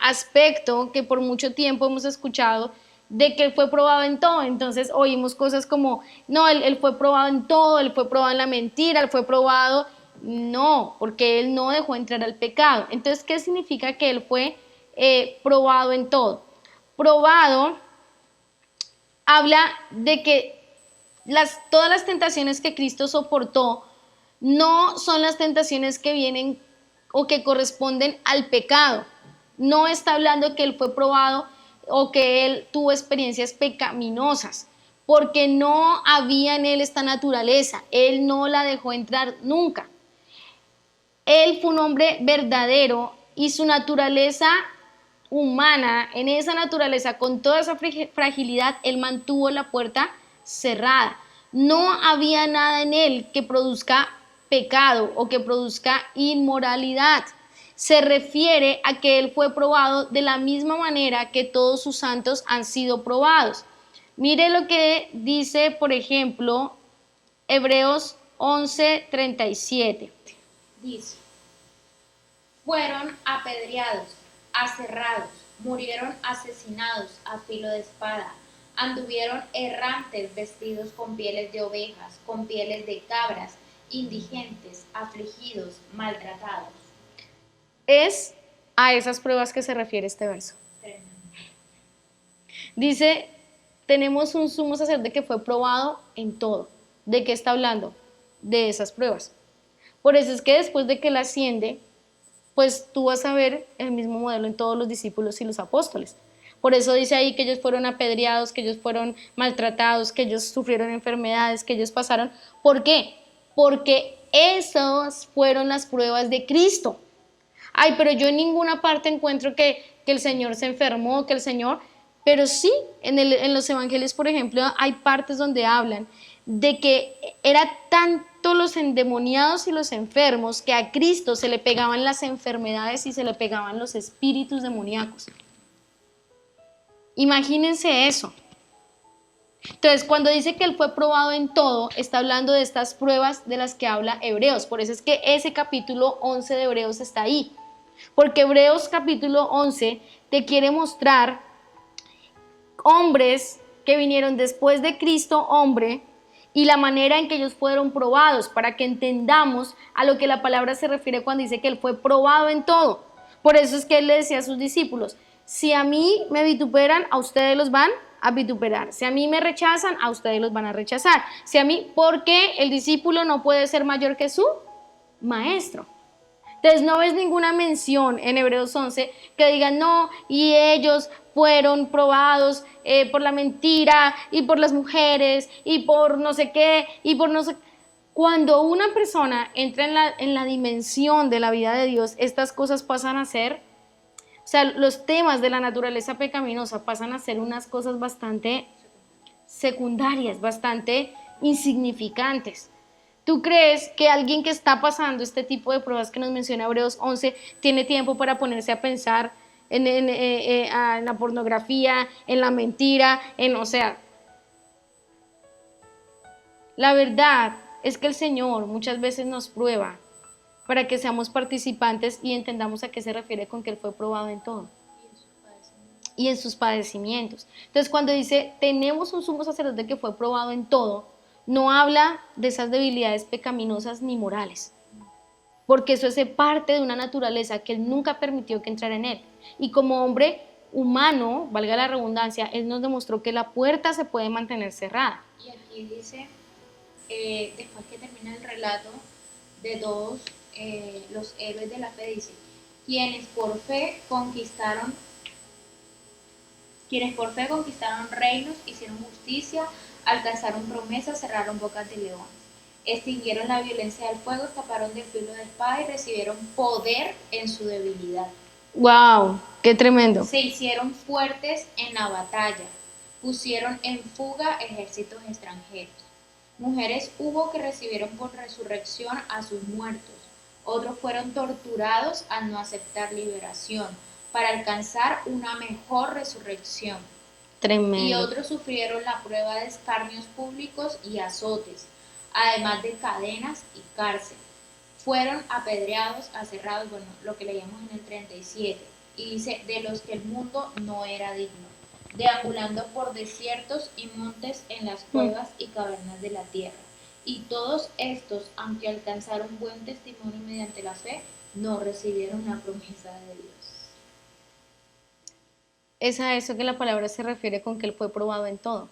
aspecto que por mucho tiempo hemos escuchado, de que él fue probado en todo. Entonces oímos cosas como, no, él fue probado en todo, él fue probado en la mentira, él fue probado. No, porque él no dejó entrar al pecado. Entonces, ¿qué significa que él fue probado en todo? Probado habla de que todas las tentaciones que Cristo soportó no son las tentaciones que vienen o que corresponden al pecado. No está hablando que él fue probado o que él tuvo experiencias pecaminosas, porque no había en él esta naturaleza, él no la dejó entrar nunca. Él fue un hombre verdadero y su naturaleza humana, en esa naturaleza, con toda esa fragilidad, él mantuvo la puerta cerrada. No había nada en él que produzca pecado o que produzca inmoralidad. Se refiere a que él fue probado de la misma manera que todos sus santos han sido probados. Mire lo que dice, por ejemplo, Hebreos 11:37. Dice, fueron apedreados, aserrados, murieron asesinados a filo de espada, anduvieron errantes vestidos con pieles de ovejas, con pieles de cabras, indigentes, afligidos, maltratados. Es a esas pruebas que se refiere este verso. Tremendo. Dice, tenemos un sumo sacerdote que fue probado en todo. ¿De qué está hablando? De esas pruebas. Por eso es que después de que él asciende, pues tú vas a ver el mismo modelo en todos los discípulos y los apóstoles. Por eso dice ahí que ellos fueron apedreados, que ellos fueron maltratados, que ellos sufrieron enfermedades, que ellos pasaron. ¿Por qué? Porque esas fueron las pruebas de Cristo. Ay, pero yo en ninguna parte encuentro que el Señor se enfermó, que el Señor... Pero sí, en los evangelios, por ejemplo, hay partes donde hablan de que era tanto los endemoniados y los enfermos que a Cristo se le pegaban las enfermedades y se le pegaban los espíritus demoníacos. Imagínense eso. Entonces, cuando dice que él fue probado en todo, está hablando de estas pruebas de las que habla Hebreos. Por eso es que ese capítulo 11 de Hebreos está ahí. Porque Hebreos capítulo 11 te quiere mostrar hombres que vinieron después de Cristo, hombre, y la manera en que ellos fueron probados, para que entendamos a lo que la palabra se refiere cuando dice que él fue probado en todo. Por eso es que él le decía a sus discípulos, si a mí me vituperan, a ustedes los van a vituperar. Si a mí me rechazan, a ustedes los van a rechazar. Si a mí, porque el discípulo no puede ser mayor que su maestro. Entonces no ves ninguna mención en Hebreos 11 que digan no, y ellos fueron probados por la mentira y por las mujeres y por no sé qué y por no sé. Cuando una persona entra en la dimensión de la vida de Dios, estas cosas pasan a ser, o sea, los temas de la naturaleza pecaminosa pasan a ser unas cosas bastante secundarias, bastante insignificantes. ¿Tú crees que alguien que está pasando este tipo de pruebas que nos menciona Hebreos 11 tiene tiempo para ponerse a pensar en la pornografía, en la mentira, o sea, la verdad es que el Señor muchas veces nos prueba para que seamos participantes y entendamos a qué se refiere con que Él fue probado en todo y en sus padecimientos. Entonces, cuando dice, tenemos un sumo sacerdote que fue probado en todo, no habla de esas debilidades pecaminosas ni morales, porque eso es parte de una naturaleza que Él nunca permitió que entrara en Él. Y como hombre humano, valga la redundancia, Él nos demostró que la puerta se puede mantener cerrada. Y aquí dice, después que termina el relato de todos los héroes de la fe, dice, quienes por fe conquistaron reinos, hicieron justicia, alcanzaron promesas, cerraron bocas de leones, extinguieron la violencia del fuego, escaparon del filo de espada y recibieron poder en su debilidad. ¡Wow! ¡Qué tremendo! Se hicieron fuertes en la batalla, pusieron en fuga ejércitos extranjeros. Mujeres hubo que recibieron por resurrección a sus muertos, otros fueron torturados al no aceptar liberación, para alcanzar una mejor resurrección. Tremendo. Y otros sufrieron la prueba de escarnios públicos y azotes, además de cadenas y cárcel. Fueron apedreados, aserrados, bueno, lo que leíamos en el 37, y dice, de los que el mundo no era digno, deambulando por desiertos y montes en las cuevas y cavernas de la tierra. Y todos estos, aunque alcanzaron buen testimonio mediante la fe, no recibieron la promesa de Dios. Es a eso que la palabra se refiere con que Él fue probado en todo.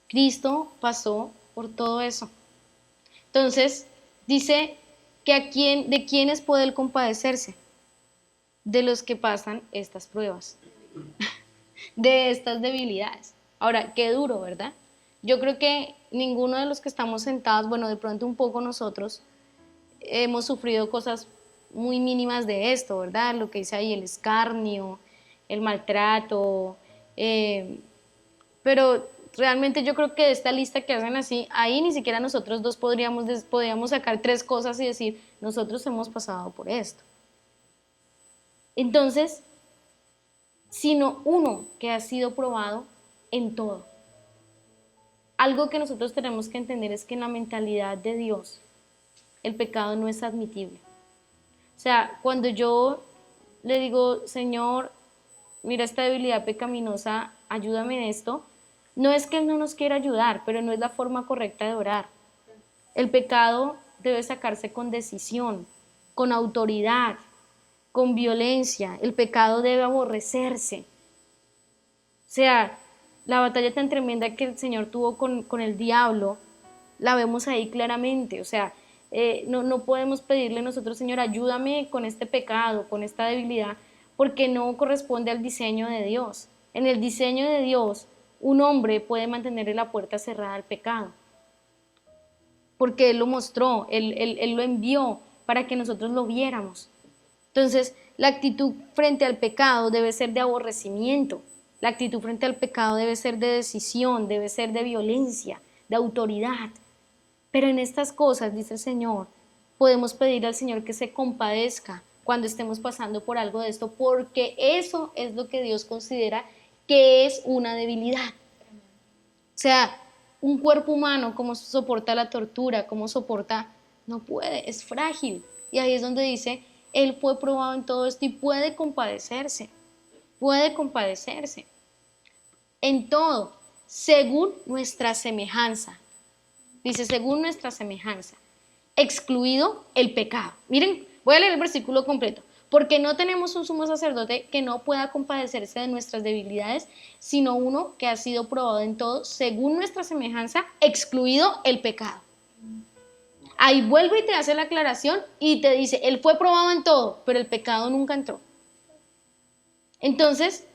Cristo pasó por todo eso. Entonces, dice que ¿de quiénes puede Él compadecerse? De los que pasan estas pruebas, de estas debilidades. Ahora, qué duro, ¿verdad? yo creo que ninguno de los que estamos sentados, bueno, de pronto un poco nosotros, hemos sufrido cosas muy mínimas de esto, ¿verdad? Lo que dice ahí, el escarnio, el maltrato, pero realmente yo creo que de esta lista que hacen así, ahí ni siquiera nosotros dos podríamos sacar tres cosas y decir, nosotros hemos pasado por esto. Entonces, sino uno que ha sido probado en todo. Algo que nosotros tenemos que entender es que en la mentalidad de Dios, el pecado no es admitible. O sea, cuando yo le digo, Señor, mira esta debilidad pecaminosa, ayúdame en esto, no es que Él no nos quiera ayudar, pero no es la forma correcta de orar. El pecado debe sacarse con decisión, con autoridad, con violencia. El pecado debe aborrecerse. O sea, la batalla tan tremenda que el Señor tuvo con el diablo, la vemos ahí claramente. O sea, no podemos pedirle nosotros, Señor, ayúdame con este pecado, con esta debilidad, porque no corresponde al diseño de Dios. En el diseño de Dios, un hombre puede mantener la puerta cerrada al pecado, porque Él lo mostró, Él lo envió para que nosotros lo viéramos. Entonces, la actitud frente al pecado debe ser de aborrecimiento, la actitud frente al pecado debe ser de decisión, debe ser de violencia, de autoridad. Pero en estas cosas, dice el Señor, podemos pedir al Señor que se compadezca cuando estemos pasando por algo de esto, porque eso es lo que Dios considera que es una debilidad. O sea, un cuerpo humano, ¿cómo soporta la tortura? ¿Cómo soporta? No puede, es frágil. Y ahí es donde dice, Él fue probado en todo esto y puede compadecerse. Puede compadecerse. En todo, según nuestra semejanza. Dice, según nuestra semejanza. Excluido el pecado. Miren, voy a leer el versículo completo. Porque no tenemos un sumo sacerdote que no pueda compadecerse de nuestras debilidades, sino uno que ha sido probado en todo, según nuestra semejanza, excluido el pecado. Ahí vuelve y te hace la aclaración y te dice, Él fue probado en todo, pero el pecado nunca entró. Entonces,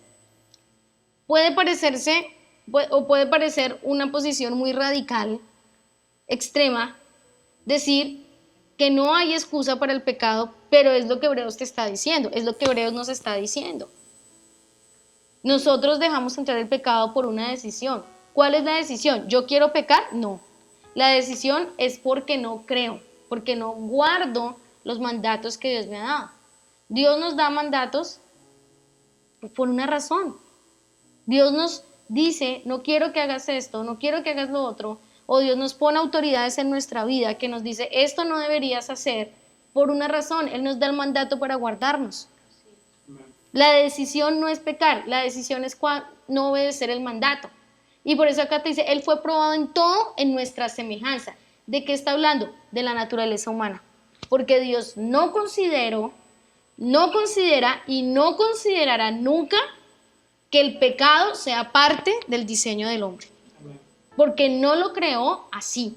puede parecer una posición muy radical, extrema, decir que no hay excusa para el pecado, pero es lo que Hebreos te está diciendo, es lo que Hebreos nos está diciendo. Nosotros dejamos entrar el pecado por una decisión. ¿Cuál es la decisión? ¿Yo quiero pecar? No. La decisión es porque no creo, porque no guardo los mandatos que Dios me ha dado. Dios nos da mandatos por una razón. Dios nos dice, no quiero que hagas esto, no quiero que hagas lo otro, o Dios nos pone autoridades en nuestra vida que nos dice, esto no deberías hacer por una razón. Él nos da el mandato para guardarnos. La decisión no es pecar, la decisión es no obedecer el mandato. Y por eso acá te dice, Él fue probado en todo en nuestra semejanza. ¿De qué está hablando? De la naturaleza humana. Porque Dios no considera y no considerará nunca que el pecado sea parte del diseño del hombre. Porque no lo creó así.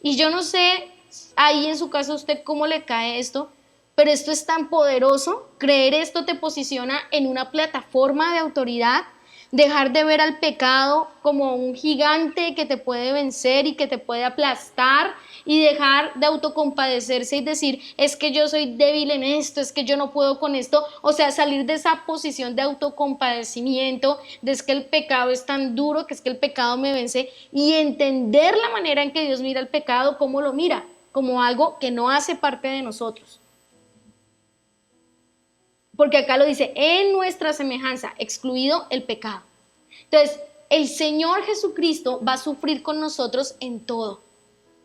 Y yo no sé ahí en su caso a usted cómo le cae esto, pero esto es tan poderoso. Creer esto te posiciona en una plataforma de autoridad, dejar de ver al pecado como un gigante que te puede vencer y que te puede aplastar, y dejar de autocompadecerse y decir, es que yo soy débil en esto, es que yo no puedo con esto. O sea, salir de esa posición de autocompadecimiento, de es que el pecado es tan duro, que es que el pecado me vence, y entender la manera en que Dios mira el pecado, cómo lo mira, como algo que no hace parte de nosotros. Porque acá lo dice, en nuestra semejanza, excluido el pecado. Entonces, el Señor Jesucristo va a sufrir con nosotros en todo.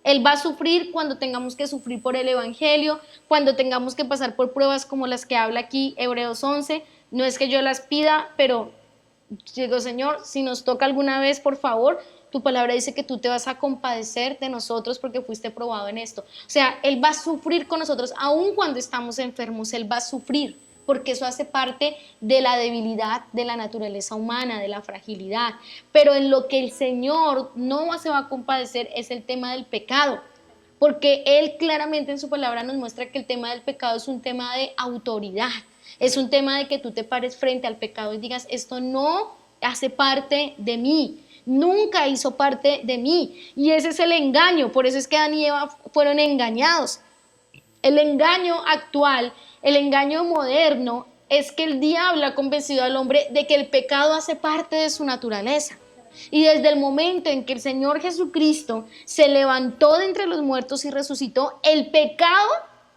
Él va a sufrir cuando tengamos que sufrir por el Evangelio, cuando tengamos que pasar por pruebas como las que habla aquí Hebreos 11. No es que yo las pida, pero digo, Señor, si nos toca alguna vez, por favor, tu palabra dice que tú te vas a compadecer de nosotros porque fuiste probado en esto. O sea, Él va a sufrir con nosotros, aun cuando estamos enfermos, Él va a sufrir, porque eso hace parte de la debilidad de la naturaleza humana, de la fragilidad. Pero en lo que el Señor no se va a compadecer es el tema del pecado, porque Él claramente en su palabra nos muestra que el tema del pecado es un tema de autoridad, es un tema de que tú te pares frente al pecado y digas, esto no hace parte de mí. nunca hizo parte de mí. Y ese es el engaño, por eso es que Adán y Eva fueron engañados. El engaño actual, el engaño moderno, es que el diablo ha convencido al hombre de que el pecado hace parte de su naturaleza. Y desde el momento en que el Señor Jesucristo se levantó de entre los muertos y resucitó, el pecado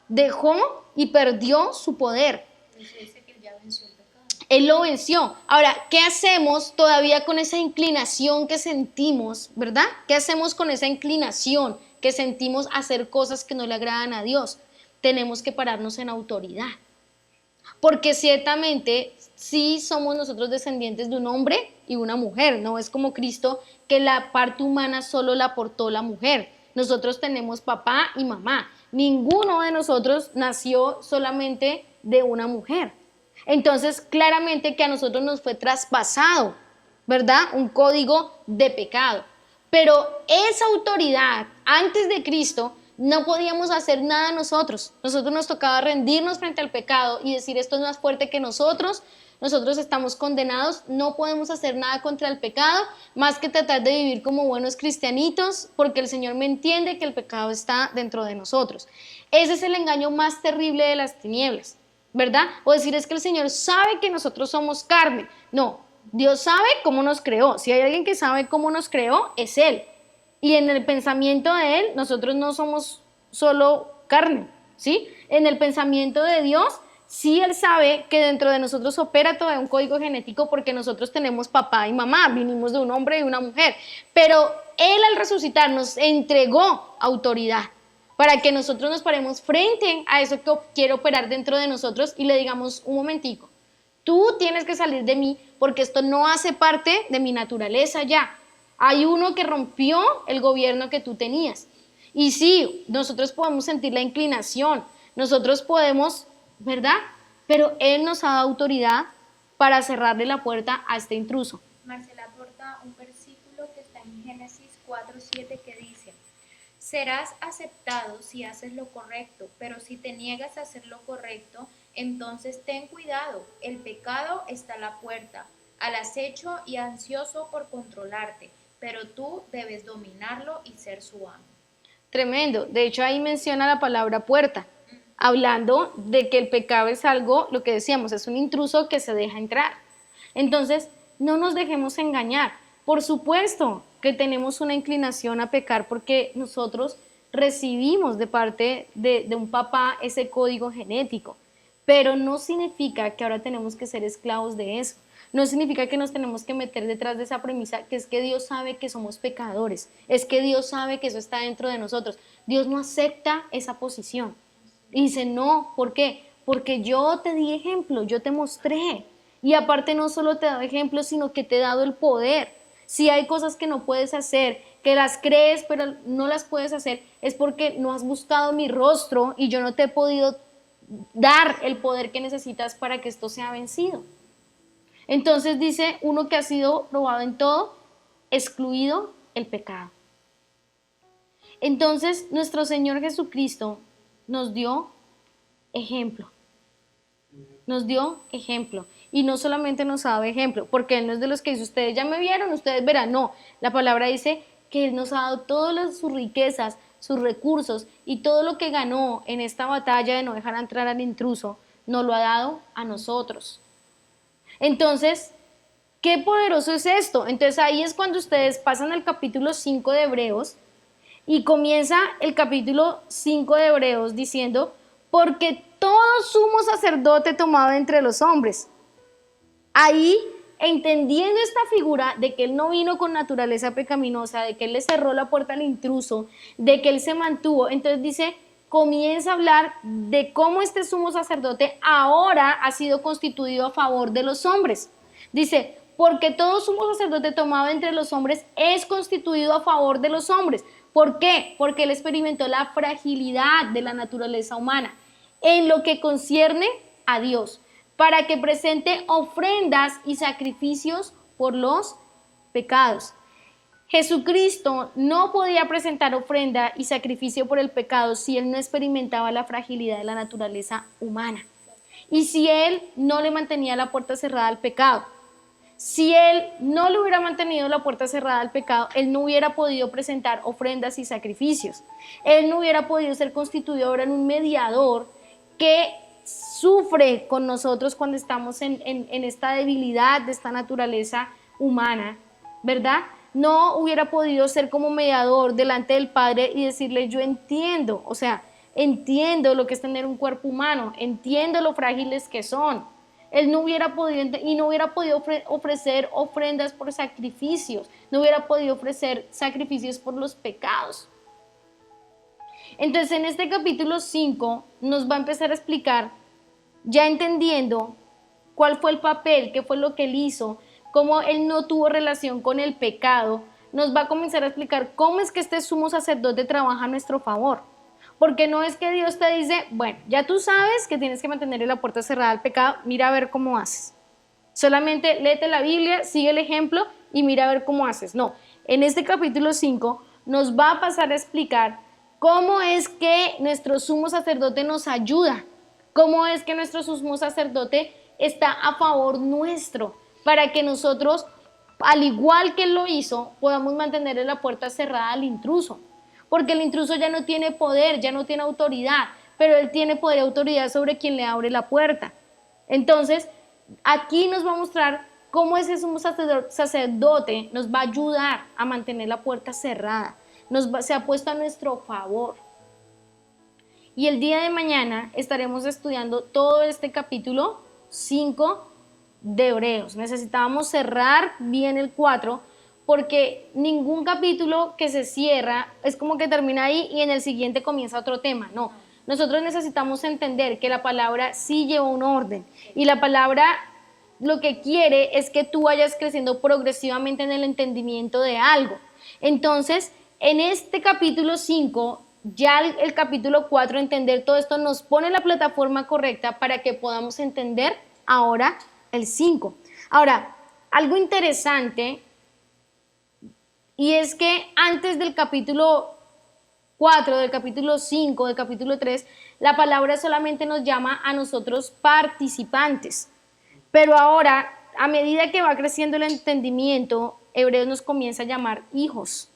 dejó y perdió su poder. Eso dice que ya venció el pecado. Él lo venció. Ahora, ¿qué hacemos todavía con esa inclinación que sentimos, verdad? ¿Qué hacemos con esa inclinación que sentimos a hacer cosas que no le agradan a Dios? Tenemos que pararnos en autoridad. Porque ciertamente sí somos nosotros descendientes de un hombre y una mujer, no es como Cristo que la parte humana solo la aportó la mujer. Nosotros tenemos papá y mamá. Ninguno de nosotros nació solamente de una mujer. Entonces, claramente que a nosotros nos fue traspasado, ¿verdad? Un código de pecado. Pero esa autoridad, antes de Cristo, no podíamos hacer nada nosotros. Nosotros nos tocaba rendirnos frente al pecado y decir esto es más fuerte que nosotros estamos condenados, no podemos hacer nada contra el pecado, más que tratar de vivir como buenos cristianitos, porque el Señor me entiende que el pecado está dentro de nosotros. Ese es el engaño más terrible de las tinieblas, ¿verdad? O decir es que el Señor sabe que nosotros somos carne. No, Dios sabe cómo nos creó. Si hay alguien que sabe cómo nos creó, es Él. Y en el pensamiento de Él, nosotros no somos solo carne, ¿sí? En el pensamiento de Dios, sí Él sabe que dentro de nosotros opera todo un código genético porque nosotros tenemos papá y mamá, vinimos de un hombre y una mujer. Pero Él al resucitar nos entregó autoridad para que nosotros nos paremos frente a eso que quiere operar dentro de nosotros y le digamos un momentico, tú tienes que salir de mí porque esto no hace parte de mi naturaleza ya. Hay uno que rompió el gobierno que tú tenías. Y sí, nosotros podemos sentir la inclinación, nosotros podemos, ¿verdad? Pero Él nos ha dado autoridad para cerrarle la puerta a este intruso. Marcela aporta un versículo que está en Génesis 4:7 que dice: serás aceptado si haces lo correcto, pero si te niegas a hacer lo correcto, entonces ten cuidado, el pecado está a la puerta, al acecho y ansioso por controlarte, pero tú debes dominarlo y ser su amo. Tremendo. De hecho, ahí menciona la palabra puerta, hablando de que el pecado es algo, lo que decíamos, es un intruso que se deja entrar. Entonces, no nos dejemos engañar. Por supuesto que tenemos una inclinación a pecar porque nosotros recibimos de parte de un papá ese código genético, pero no significa que ahora tenemos que ser esclavos de eso. No significa que nos tenemos que meter detrás de esa premisa que es que Dios sabe que somos pecadores, es que Dios sabe que eso está dentro de nosotros. Dios no acepta esa posición. Y dice, no, ¿por qué? Porque yo te di ejemplo, yo te mostré. Y aparte no solo te he dado ejemplo, sino que te he dado el poder. Si hay cosas que no puedes hacer, que las crees pero no las puedes hacer, es porque no has buscado mi rostro y yo no te he podido dar el poder que necesitas para que esto sea vencido. Entonces dice uno que ha sido probado en todo, excluido el pecado. Entonces nuestro Señor Jesucristo nos dio ejemplo. Nos dio ejemplo. Y no solamente nos ha dado ejemplo, porque Él no es de los que dice, ustedes ya me vieron, ustedes verán. No, la palabra dice que Él nos ha dado todas sus riquezas, sus recursos y todo lo que ganó en esta batalla de no dejar entrar al intruso, nos lo ha dado a nosotros. Entonces, qué poderoso es esto. Entonces ahí es cuando ustedes pasan al capítulo 5 de Hebreos y comienza el capítulo 5 de Hebreos diciendo, porque todo sumo sacerdote tomado entre los hombres. Ahí, entendiendo esta figura de que Él no vino con naturaleza pecaminosa, de que Él le cerró la puerta al intruso, de que Él se mantuvo, entonces dice, comienza a hablar de cómo este sumo sacerdote ahora ha sido constituido a favor de los hombres. Dice, porque todo sumo sacerdote tomado entre los hombres es constituido a favor de los hombres. ¿Por qué? Porque Él experimentó la fragilidad de la naturaleza humana en lo que concierne a Dios, para que presente ofrendas y sacrificios por los pecados. Jesucristo no podía presentar ofrenda y sacrificio por el pecado si Él no experimentaba la fragilidad de la naturaleza humana y si Él no le mantenía la puerta cerrada al pecado. Si él no le hubiera mantenido la puerta cerrada al pecado, él no hubiera podido presentar ofrendas y sacrificios. Él no hubiera podido ser constituido ahora en un mediador que sufre con nosotros cuando estamos en esta debilidad de esta naturaleza humana, ¿verdad? No hubiera podido ser como mediador delante del Padre y decirle, yo entiendo, o sea, entiendo lo que es tener un cuerpo humano, entiendo lo frágiles que son. Él no hubiera podido, y no hubiera podido ofrecer ofrendas por sacrificios, no hubiera podido ofrecer sacrificios por los pecados. Entonces en este capítulo 5 nos va a empezar a explicar, ya entendiendo cuál fue el papel, qué fue lo que él hizo, cómo él no tuvo relación con el pecado, nos va a comenzar a explicar cómo es que este sumo sacerdote trabaja a nuestro favor. Porque no es que Dios te dice, bueno, ya tú sabes que tienes que mantener la puerta cerrada al pecado, mira a ver cómo haces. Solamente léete la Biblia, sigue el ejemplo y mira a ver cómo haces. No, en este capítulo 5 nos va a pasar a explicar cómo es que nuestro sumo sacerdote nos ayuda, cómo es que nuestro sumo sacerdote está a favor nuestro, para que nosotros, al igual que él lo hizo, podamos mantener la puerta cerrada al intruso. Porque el intruso ya no tiene poder, ya no tiene autoridad, pero él tiene poder y autoridad sobre quien le abre la puerta. Entonces, aquí nos va a mostrar cómo ese sumo sacerdote nos va a ayudar a mantener la puerta cerrada, se ha puesto a nuestro favor. Y el día de mañana estaremos estudiando todo este capítulo 5 de Hebreos. Necesitábamos cerrar bien el 4 porque ningún capítulo que se cierra es como que termina ahí y en el siguiente comienza otro tema. No, nosotros necesitamos entender que la palabra sí lleva un orden y la palabra lo que quiere es que tú vayas creciendo progresivamente en el entendimiento de algo. Entonces, en este capítulo 5, ya el capítulo 4, entender todo esto nos pone la plataforma correcta para que podamos entender ahora el 5. Ahora, algo interesante, y es que antes del capítulo 4, del capítulo 5, del capítulo 3, la palabra solamente nos llama a nosotros participantes. Pero ahora, a medida que va creciendo el entendimiento, Hebreos nos comienza a llamar hijos.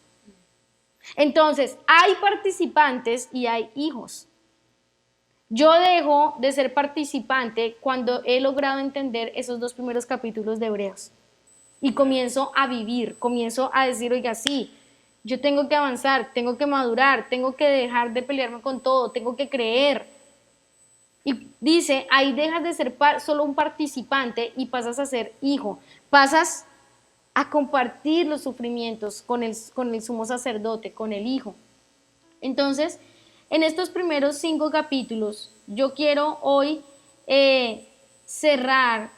Entonces, hay participantes y hay hijos. Yo dejo de ser participante cuando he logrado entender esos 2 primeros capítulos de Hebreos. Y comienzo a vivir, comienzo a decir, oiga, sí, yo tengo que avanzar, tengo que madurar, tengo que dejar de pelearme con todo, tengo que creer. Y dice, ahí dejas de ser solo un participante y pasas a ser hijo, pasas a compartir los sufrimientos con el sumo sacerdote, con el hijo. Entonces, en estos primeros 5 capítulos, yo quiero hoy cerrar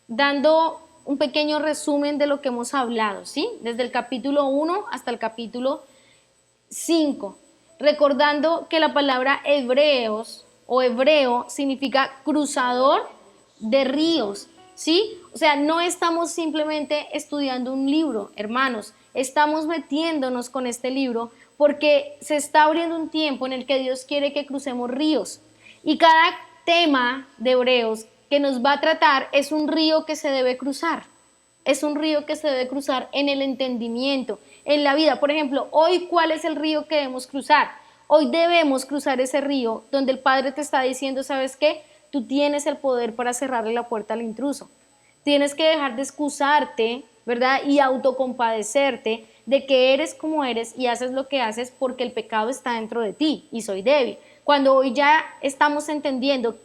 dando un pequeño resumen de lo que hemos hablado, ¿sí? Desde el capítulo 1 hasta el capítulo 5, recordando que la palabra hebreos o hebreo significa cruzador de ríos, ¿sí? O sea, no estamos simplemente estudiando un libro, hermanos, estamos metiéndonos con este libro porque se está abriendo un tiempo en el que Dios quiere que crucemos ríos. Y cada tema de Hebreos que nos va a tratar es un río que se debe cruzar. Es un río que se debe cruzar en el entendimiento, en la vida. Por ejemplo, hoy, ¿cuál es el río que debemos cruzar? Hoy debemos cruzar ese río donde el Padre te está diciendo, ¿sabes qué? Tú tienes el poder para cerrarle la puerta al intruso. Tienes que dejar de excusarte, ¿verdad? Y autocompadecerte de que eres como eres y haces lo que haces porque el pecado está dentro de ti y soy débil. Cuando hoy ya estamos entendiendo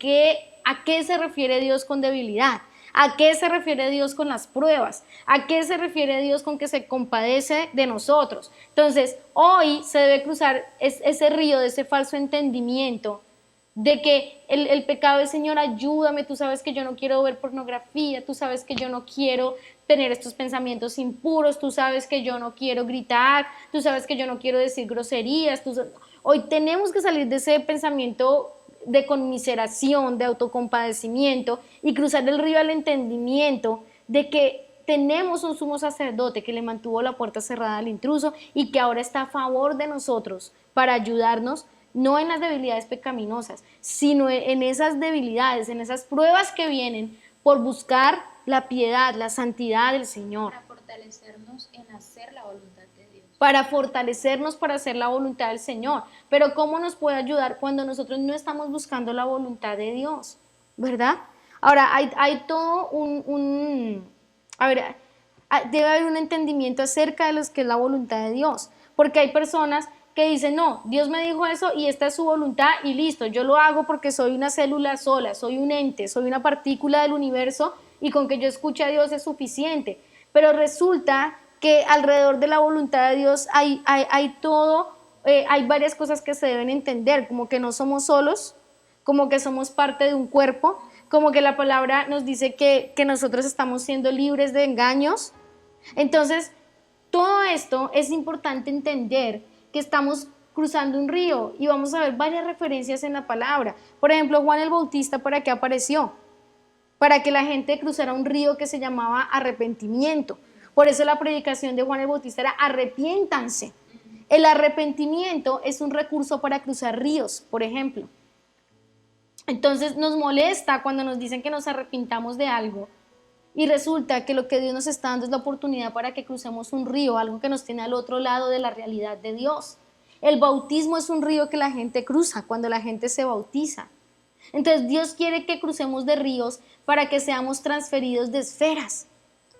a qué se refiere Dios con debilidad, a qué se refiere Dios con las pruebas, a qué se refiere Dios con que se compadece de nosotros. Entonces, hoy se debe cruzar ese río de ese falso entendimiento de que el pecado es, Señor, ayúdame, tú sabes que yo no quiero ver pornografía, tú sabes que yo no quiero tener estos pensamientos impuros, tú sabes que yo no quiero gritar, tú sabes que yo no quiero decir groserías. Hoy tenemos que salir de ese pensamiento de conmiseración, de autocompadecimiento y cruzar el río al entendimiento de que tenemos un sumo sacerdote que le mantuvo la puerta cerrada al intruso y que ahora está a favor de nosotros para ayudarnos, no en las debilidades pecaminosas, sino en esas debilidades, en esas pruebas que vienen por buscar la piedad, la santidad del Señor. Para fortalecernos en hacer la voluntad de Dios. Para fortalecernos para hacer la voluntad del Señor. Pero ¿cómo nos puede ayudar cuando nosotros no estamos buscando la voluntad de Dios? ¿Verdad? Ahora, hay todo a ver, debe haber un entendimiento acerca de lo que es la voluntad de Dios. Porque hay personas que dicen, no, Dios me dijo eso y esta es su voluntad y listo, yo lo hago porque soy una célula sola, soy un ente, soy una partícula del universo y con que yo escuche a Dios es suficiente. Pero resulta que alrededor de la voluntad de Dios hay varias cosas que se deben entender, como que no somos solos, como que somos parte de un cuerpo, como que la palabra nos dice que nosotros estamos siendo libres de engaños. Entonces, todo esto es importante entender que estamos cruzando un río y vamos a ver varias referencias en la palabra. Por ejemplo, Juan el Bautista, ¿para qué apareció? Para que la gente cruzara un río que se llamaba arrepentimiento. Por eso la predicación de Juan el Bautista era arrepiéntanse. El arrepentimiento es un recurso para cruzar ríos, por ejemplo. Entonces nos molesta cuando nos dicen que nos arrepintamos de algo y resulta que lo que Dios nos está dando es la oportunidad para que crucemos un río, algo que nos tiene al otro lado de la realidad de Dios. El bautismo es un río que la gente cruza cuando la gente se bautiza. Entonces Dios quiere que crucemos de ríos para que seamos transferidos de esferas.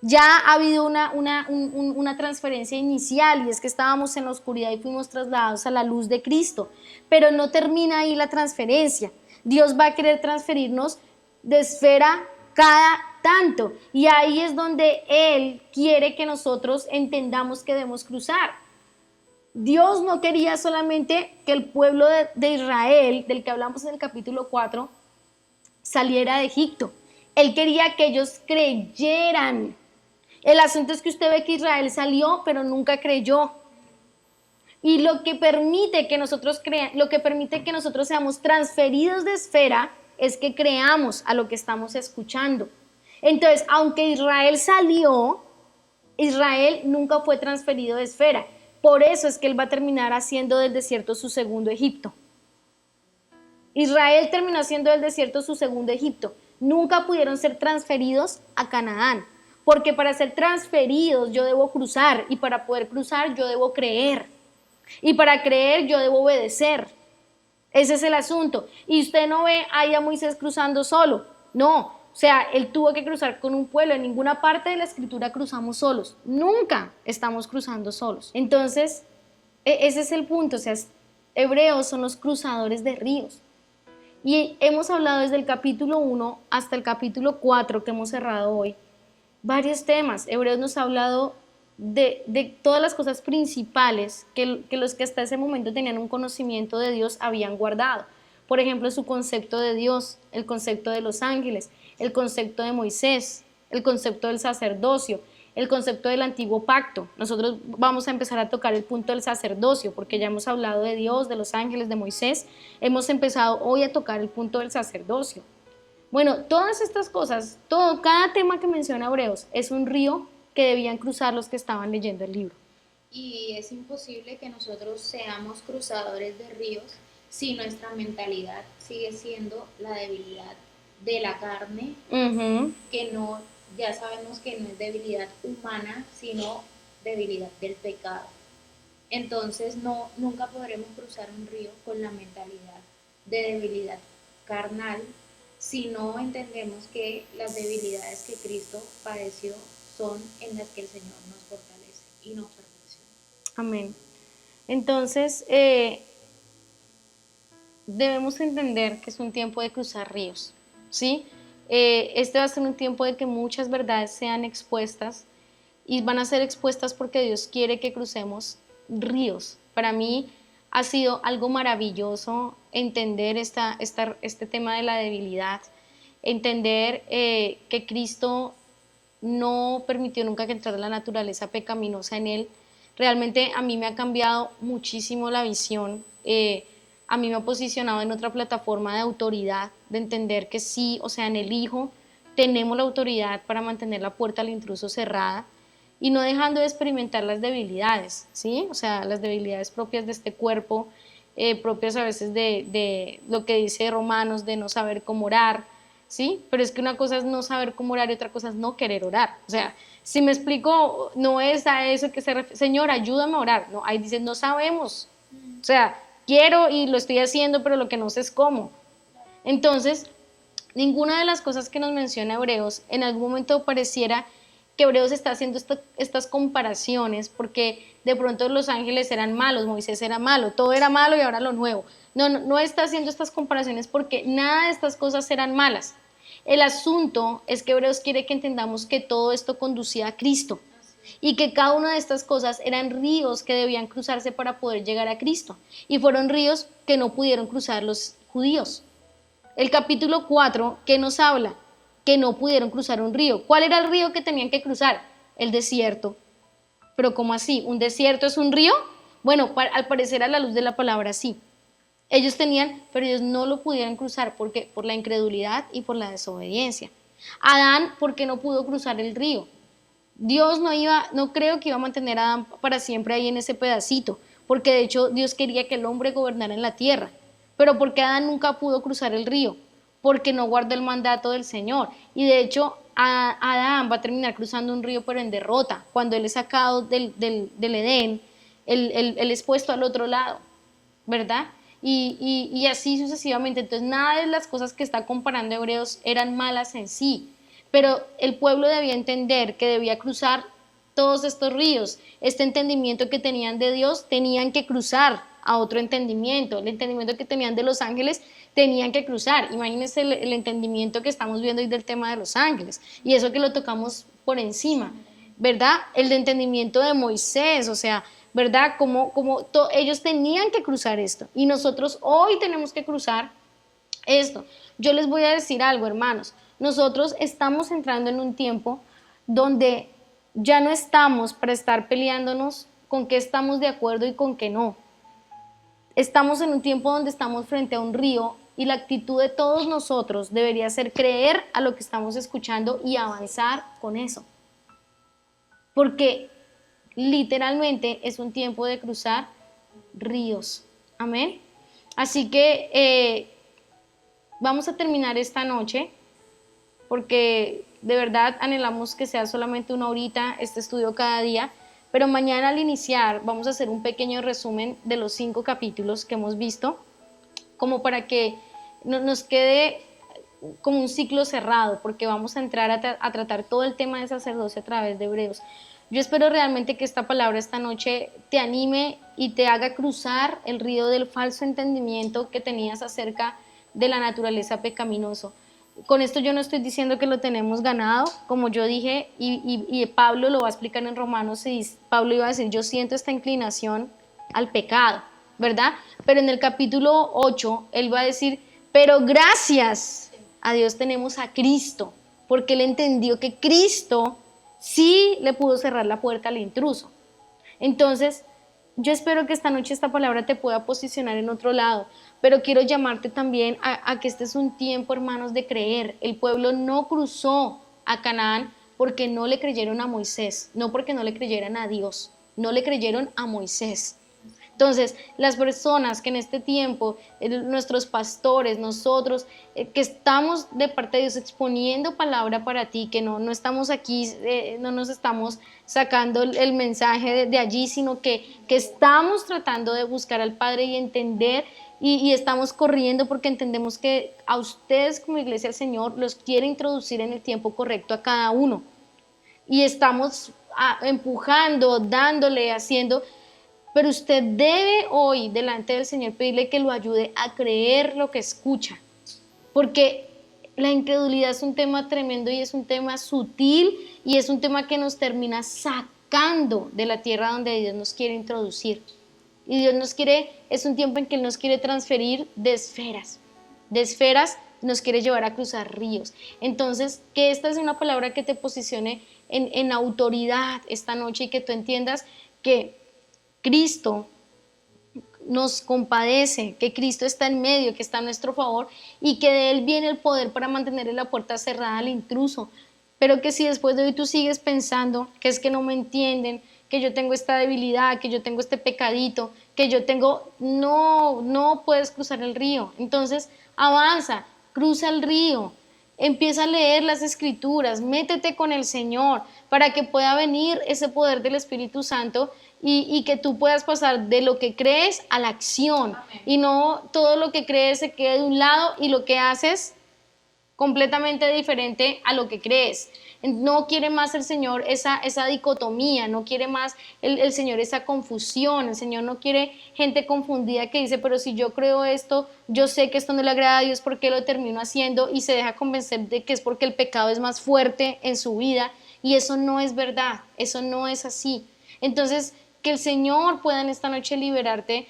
Ya ha habido una transferencia inicial y es que estábamos en la oscuridad y fuimos trasladados a la luz de Cristo, pero no termina ahí la transferencia. Dios va a querer transferirnos de esfera cada tanto y ahí es donde Él quiere que nosotros entendamos que debemos cruzar. Dios no quería solamente que el pueblo de Israel, del que hablamos en el capítulo 4, saliera de Egipto. Él quería que ellos creyeran. El asunto es que usted ve que Israel salió, pero nunca creyó. Y lo que permite que nosotros seamos transferidos de esfera es que creamos a lo que estamos escuchando. Entonces, aunque Israel salió, Israel nunca fue transferido de esfera. Por eso es que él va a terminar haciendo del desierto su segundo Egipto. Israel terminó haciendo del desierto su segundo Egipto. Nunca pudieron ser transferidos a Canaán. Porque para ser transferidos yo debo cruzar y para poder cruzar yo debo creer. Y para creer yo debo obedecer. Ese es el asunto. Y usted no ve ahí a Moisés cruzando solo. No, o sea, él tuvo que cruzar con un pueblo. En ninguna parte de la escritura cruzamos solos. Nunca estamos cruzando solos. Entonces, ese es el punto. O sea, hebreos son los cruzadores de ríos. Y hemos hablado desde el capítulo 1 hasta el capítulo 4 que hemos cerrado hoy. Varios temas. Hebreos nos ha hablado de todas las cosas principales que los que hasta ese momento tenían un conocimiento de Dios habían guardado. Por ejemplo, su concepto de Dios, el concepto de los ángeles, el concepto de Moisés, el concepto del sacerdocio, el concepto del antiguo pacto. Nosotros vamos a empezar a tocar el punto del sacerdocio, porque ya hemos hablado de Dios, de los ángeles, de Moisés. Hemos empezado hoy a tocar el punto del sacerdocio. Bueno, todas estas cosas, cada tema que menciona Hebreos es un río que debían cruzar los que estaban leyendo el libro. Y es imposible que nosotros seamos cruzadores de ríos si nuestra mentalidad sigue siendo la debilidad de la carne, que no, ya sabemos que no es debilidad humana, sino debilidad del pecado. Entonces nunca podremos cruzar un río con la mentalidad de debilidad carnal si no entendemos que las debilidades que Cristo padeció son en las que el Señor nos fortalece y nos perfecciona. Amén. Entonces, debemos entender que es un tiempo de cruzar ríos, ¿sí? Este va a ser un tiempo de que muchas verdades sean expuestas y van a ser expuestas porque Dios quiere que crucemos ríos. Para mí ha sido algo maravilloso entender este tema de la debilidad, entender que Cristo no permitió nunca que entrara la naturaleza pecaminosa en él. Realmente a mí me ha cambiado muchísimo la visión, a mí me ha posicionado en otra plataforma de autoridad, de entender que sí, o sea, en el Hijo tenemos la autoridad para mantener la puerta al intruso cerrada y no dejando de experimentar las debilidades, ¿sí? O sea, las debilidades propias de este cuerpo, propias a veces de lo que dice Romanos, de no saber cómo orar, ¿sí? Pero es que una cosa es no saber cómo orar y otra cosa es no querer orar. O sea, si me explico, no es a eso que se refiere, Señor, ayúdame a orar. No, ahí dice, no sabemos. O sea, quiero y lo estoy haciendo, pero lo que no sé es cómo. Entonces, ninguna de las cosas que nos menciona Hebreos en algún momento pareciera que Hebreos está haciendo estas comparaciones porque de pronto los ángeles eran malos, Moisés era malo, todo era malo y ahora lo nuevo. No está haciendo estas comparaciones porque nada de estas cosas eran malas. El asunto es que Hebreos quiere que entendamos que todo esto conducía a Cristo y que cada una de estas cosas eran ríos que debían cruzarse para poder llegar a Cristo. Y fueron ríos que no pudieron cruzar los judíos. El capítulo 4, ¿qué nos habla? Que no pudieron cruzar un río. ¿Cuál era el río que tenían que cruzar? El desierto. Pero ¿cómo así? ¿Un desierto es un río? Bueno, al parecer a la luz de la palabra sí. Ellos tenían, pero ellos no lo pudieron cruzar porque por la incredulidad y por la desobediencia. Adán, ¿por qué no pudo cruzar el río? Dios no creo que iba a mantener a Adán para siempre ahí en ese pedacito, porque de hecho Dios quería que el hombre gobernara en la tierra. Pero ¿por qué Adán nunca pudo cruzar el río? Porque no guardó el mandato del Señor. Y de hecho Adán va a terminar cruzando un río pero en derrota. Cuando él es sacado del Edén, él es puesto al otro lado, ¿verdad? Y así sucesivamente. Entonces nada de las cosas que está comparando Hebreos eran malas en sí, pero el pueblo debía entender que debía cruzar todos estos ríos. Este entendimiento que tenían de Dios tenían que cruzar a otro entendimiento. El entendimiento que tenían de los ángeles tenían que cruzar. Imagínense el entendimiento que estamos viendo hoy del tema de los ángeles, y eso que lo tocamos por encima, ¿verdad? El de entendimiento de Moisés, o sea, ¿verdad? Ellos tenían que cruzar esto y nosotros hoy tenemos que cruzar esto. Yo les voy a decir algo, hermanos. Nosotros estamos entrando en un tiempo donde ya no estamos para estar peleándonos con qué estamos de acuerdo y con qué no. Estamos en un tiempo donde estamos frente a un río y la actitud de todos nosotros debería ser creer a lo que estamos escuchando y avanzar con eso. Porque literalmente es un tiempo de cruzar ríos. Amén. Así que vamos a terminar esta noche porque de verdad anhelamos que sea solamente una horita este estudio cada día, pero mañana al iniciar vamos a hacer un pequeño resumen de los 5 capítulos que hemos visto, como para que nos quede como un ciclo cerrado, porque vamos a entrar a tratar todo el tema de sacerdocio a través de Hebreos. Yo espero realmente que esta palabra esta noche te anime y te haga cruzar el río del falso entendimiento que tenías acerca de la naturaleza pecaminosa. Con esto yo no estoy diciendo que lo tenemos ganado, como yo dije, y Pablo lo va a explicar en Romanos 6, Pablo iba a decir, yo siento esta inclinación al pecado, ¿verdad? Pero en el capítulo 8, él va a decir, pero gracias a Dios tenemos a Cristo, porque él entendió que Cristo sí le pudo cerrar la puerta al intruso. Entonces, yo espero que esta noche esta palabra te pueda posicionar en otro lado, pero quiero llamarte también a que este es un tiempo, hermanos, de creer. El pueblo no cruzó a Canaán porque no le creyeron a Moisés, no porque no le creyeran a Dios, no le creyeron a Moisés. Entonces, las personas que en este tiempo, nuestros pastores, nosotros, que estamos de parte de Dios exponiendo palabra para ti, que no estamos aquí, no nos estamos sacando el mensaje de allí, sino que estamos tratando de buscar al Padre y entender y estamos corriendo porque entendemos que a ustedes como iglesia del Señor los quiere introducir en el tiempo correcto a cada uno. Y estamos empujando, dándole, haciendo... Pero usted debe hoy delante del Señor pedirle que lo ayude a creer lo que escucha, porque la incredulidad es un tema tremendo y es un tema sutil y es un tema que nos termina sacando de la tierra donde Dios nos quiere introducir. Y Dios nos quiere, es un tiempo en que Él nos quiere transferir de esferas nos quiere llevar a cruzar ríos. Entonces, que esta es una palabra que te posicione en autoridad esta noche y que tú entiendas que Cristo nos compadece, que Cristo está en medio, que está a nuestro favor y que de Él viene el poder para mantener la puerta cerrada al intruso. Pero que si después de hoy tú sigues pensando que es que no me entienden, que yo tengo esta debilidad, que yo tengo este pecadito, que yo tengo, no puedes cruzar el río. Entonces avanza, cruza el río, Empieza a leer las escrituras, métete con el Señor para que pueda venir ese poder del Espíritu Santo y que tú puedas pasar de lo que crees a la acción. Amén. Y no todo lo que crees se quede de un lado y lo que haces completamente diferente a lo que crees. No quiere más el Señor esa dicotomía, no quiere más el Señor esa confusión. El Señor no quiere gente confundida que dice, pero si yo creo esto, yo sé que esto no le agrada a Dios, ¿por qué lo termino haciendo? Y se deja convencer de que es porque el pecado es más fuerte en su vida, y eso no es verdad, eso no es así. Entonces, que el Señor pueda en esta noche liberarte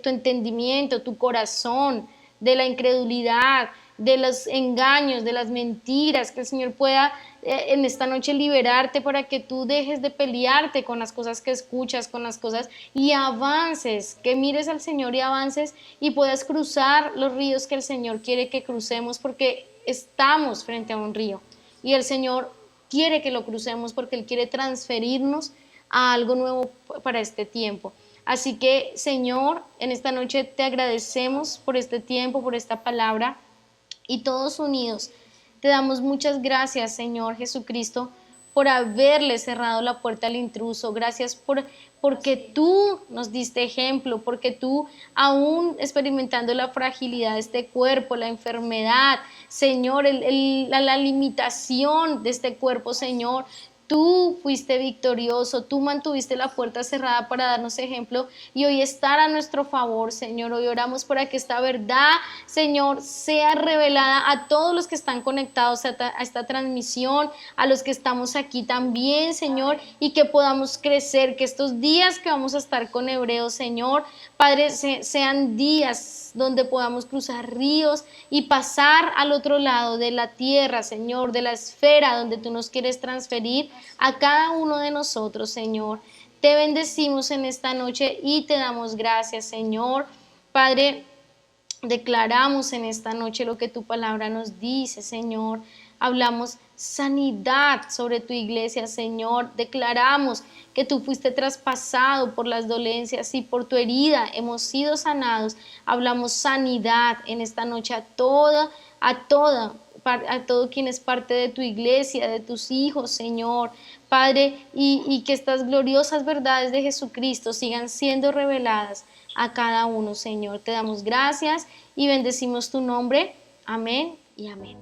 tu entendimiento, tu corazón, de la incredulidad, de los engaños, de las mentiras, que el Señor pueda en esta noche liberarte para que tú dejes de pelearte con las cosas que escuchas, con las cosas, y avances, que mires al Señor y avances y puedas cruzar los ríos que el Señor quiere que crucemos, porque estamos frente a un río y el Señor quiere que lo crucemos porque Él quiere transferirnos a algo nuevo para este tiempo. Así que, Señor, en esta noche te agradecemos por este tiempo, por esta palabra, y todos unidos te damos muchas gracias, Señor Jesucristo, por haberle cerrado la puerta al intruso. Gracias porque tú nos diste ejemplo, porque tú, aún experimentando la fragilidad de este cuerpo, la enfermedad, Señor, la limitación de este cuerpo, Señor, tú fuiste victorioso, tú mantuviste la puerta cerrada para darnos ejemplo y hoy estar a nuestro favor, Señor. Hoy oramos para que esta verdad, Señor, sea revelada a todos los que están conectados a esta transmisión, a los que estamos aquí también, Señor, y que podamos crecer, que estos días que vamos a estar con Hebreos, Señor, Padre, sean días donde podamos cruzar ríos y pasar al otro lado de la tierra, Señor, de la esfera donde tú nos quieres transferir a cada uno de nosotros, Señor. Te bendecimos en esta noche y te damos gracias, Señor. Padre, declaramos en esta noche lo que tu palabra nos dice, Señor. Hablamos sanidad sobre tu iglesia, Señor. Declaramos que tú fuiste traspasado por las dolencias y por tu herida hemos sido sanados. Hablamos sanidad en esta noche a todo quien es parte de tu iglesia, de tus hijos, Señor. Padre, y que estas gloriosas verdades de Jesucristo sigan siendo reveladas a cada uno, Señor. Te damos gracias y bendecimos tu nombre. Amén y amén.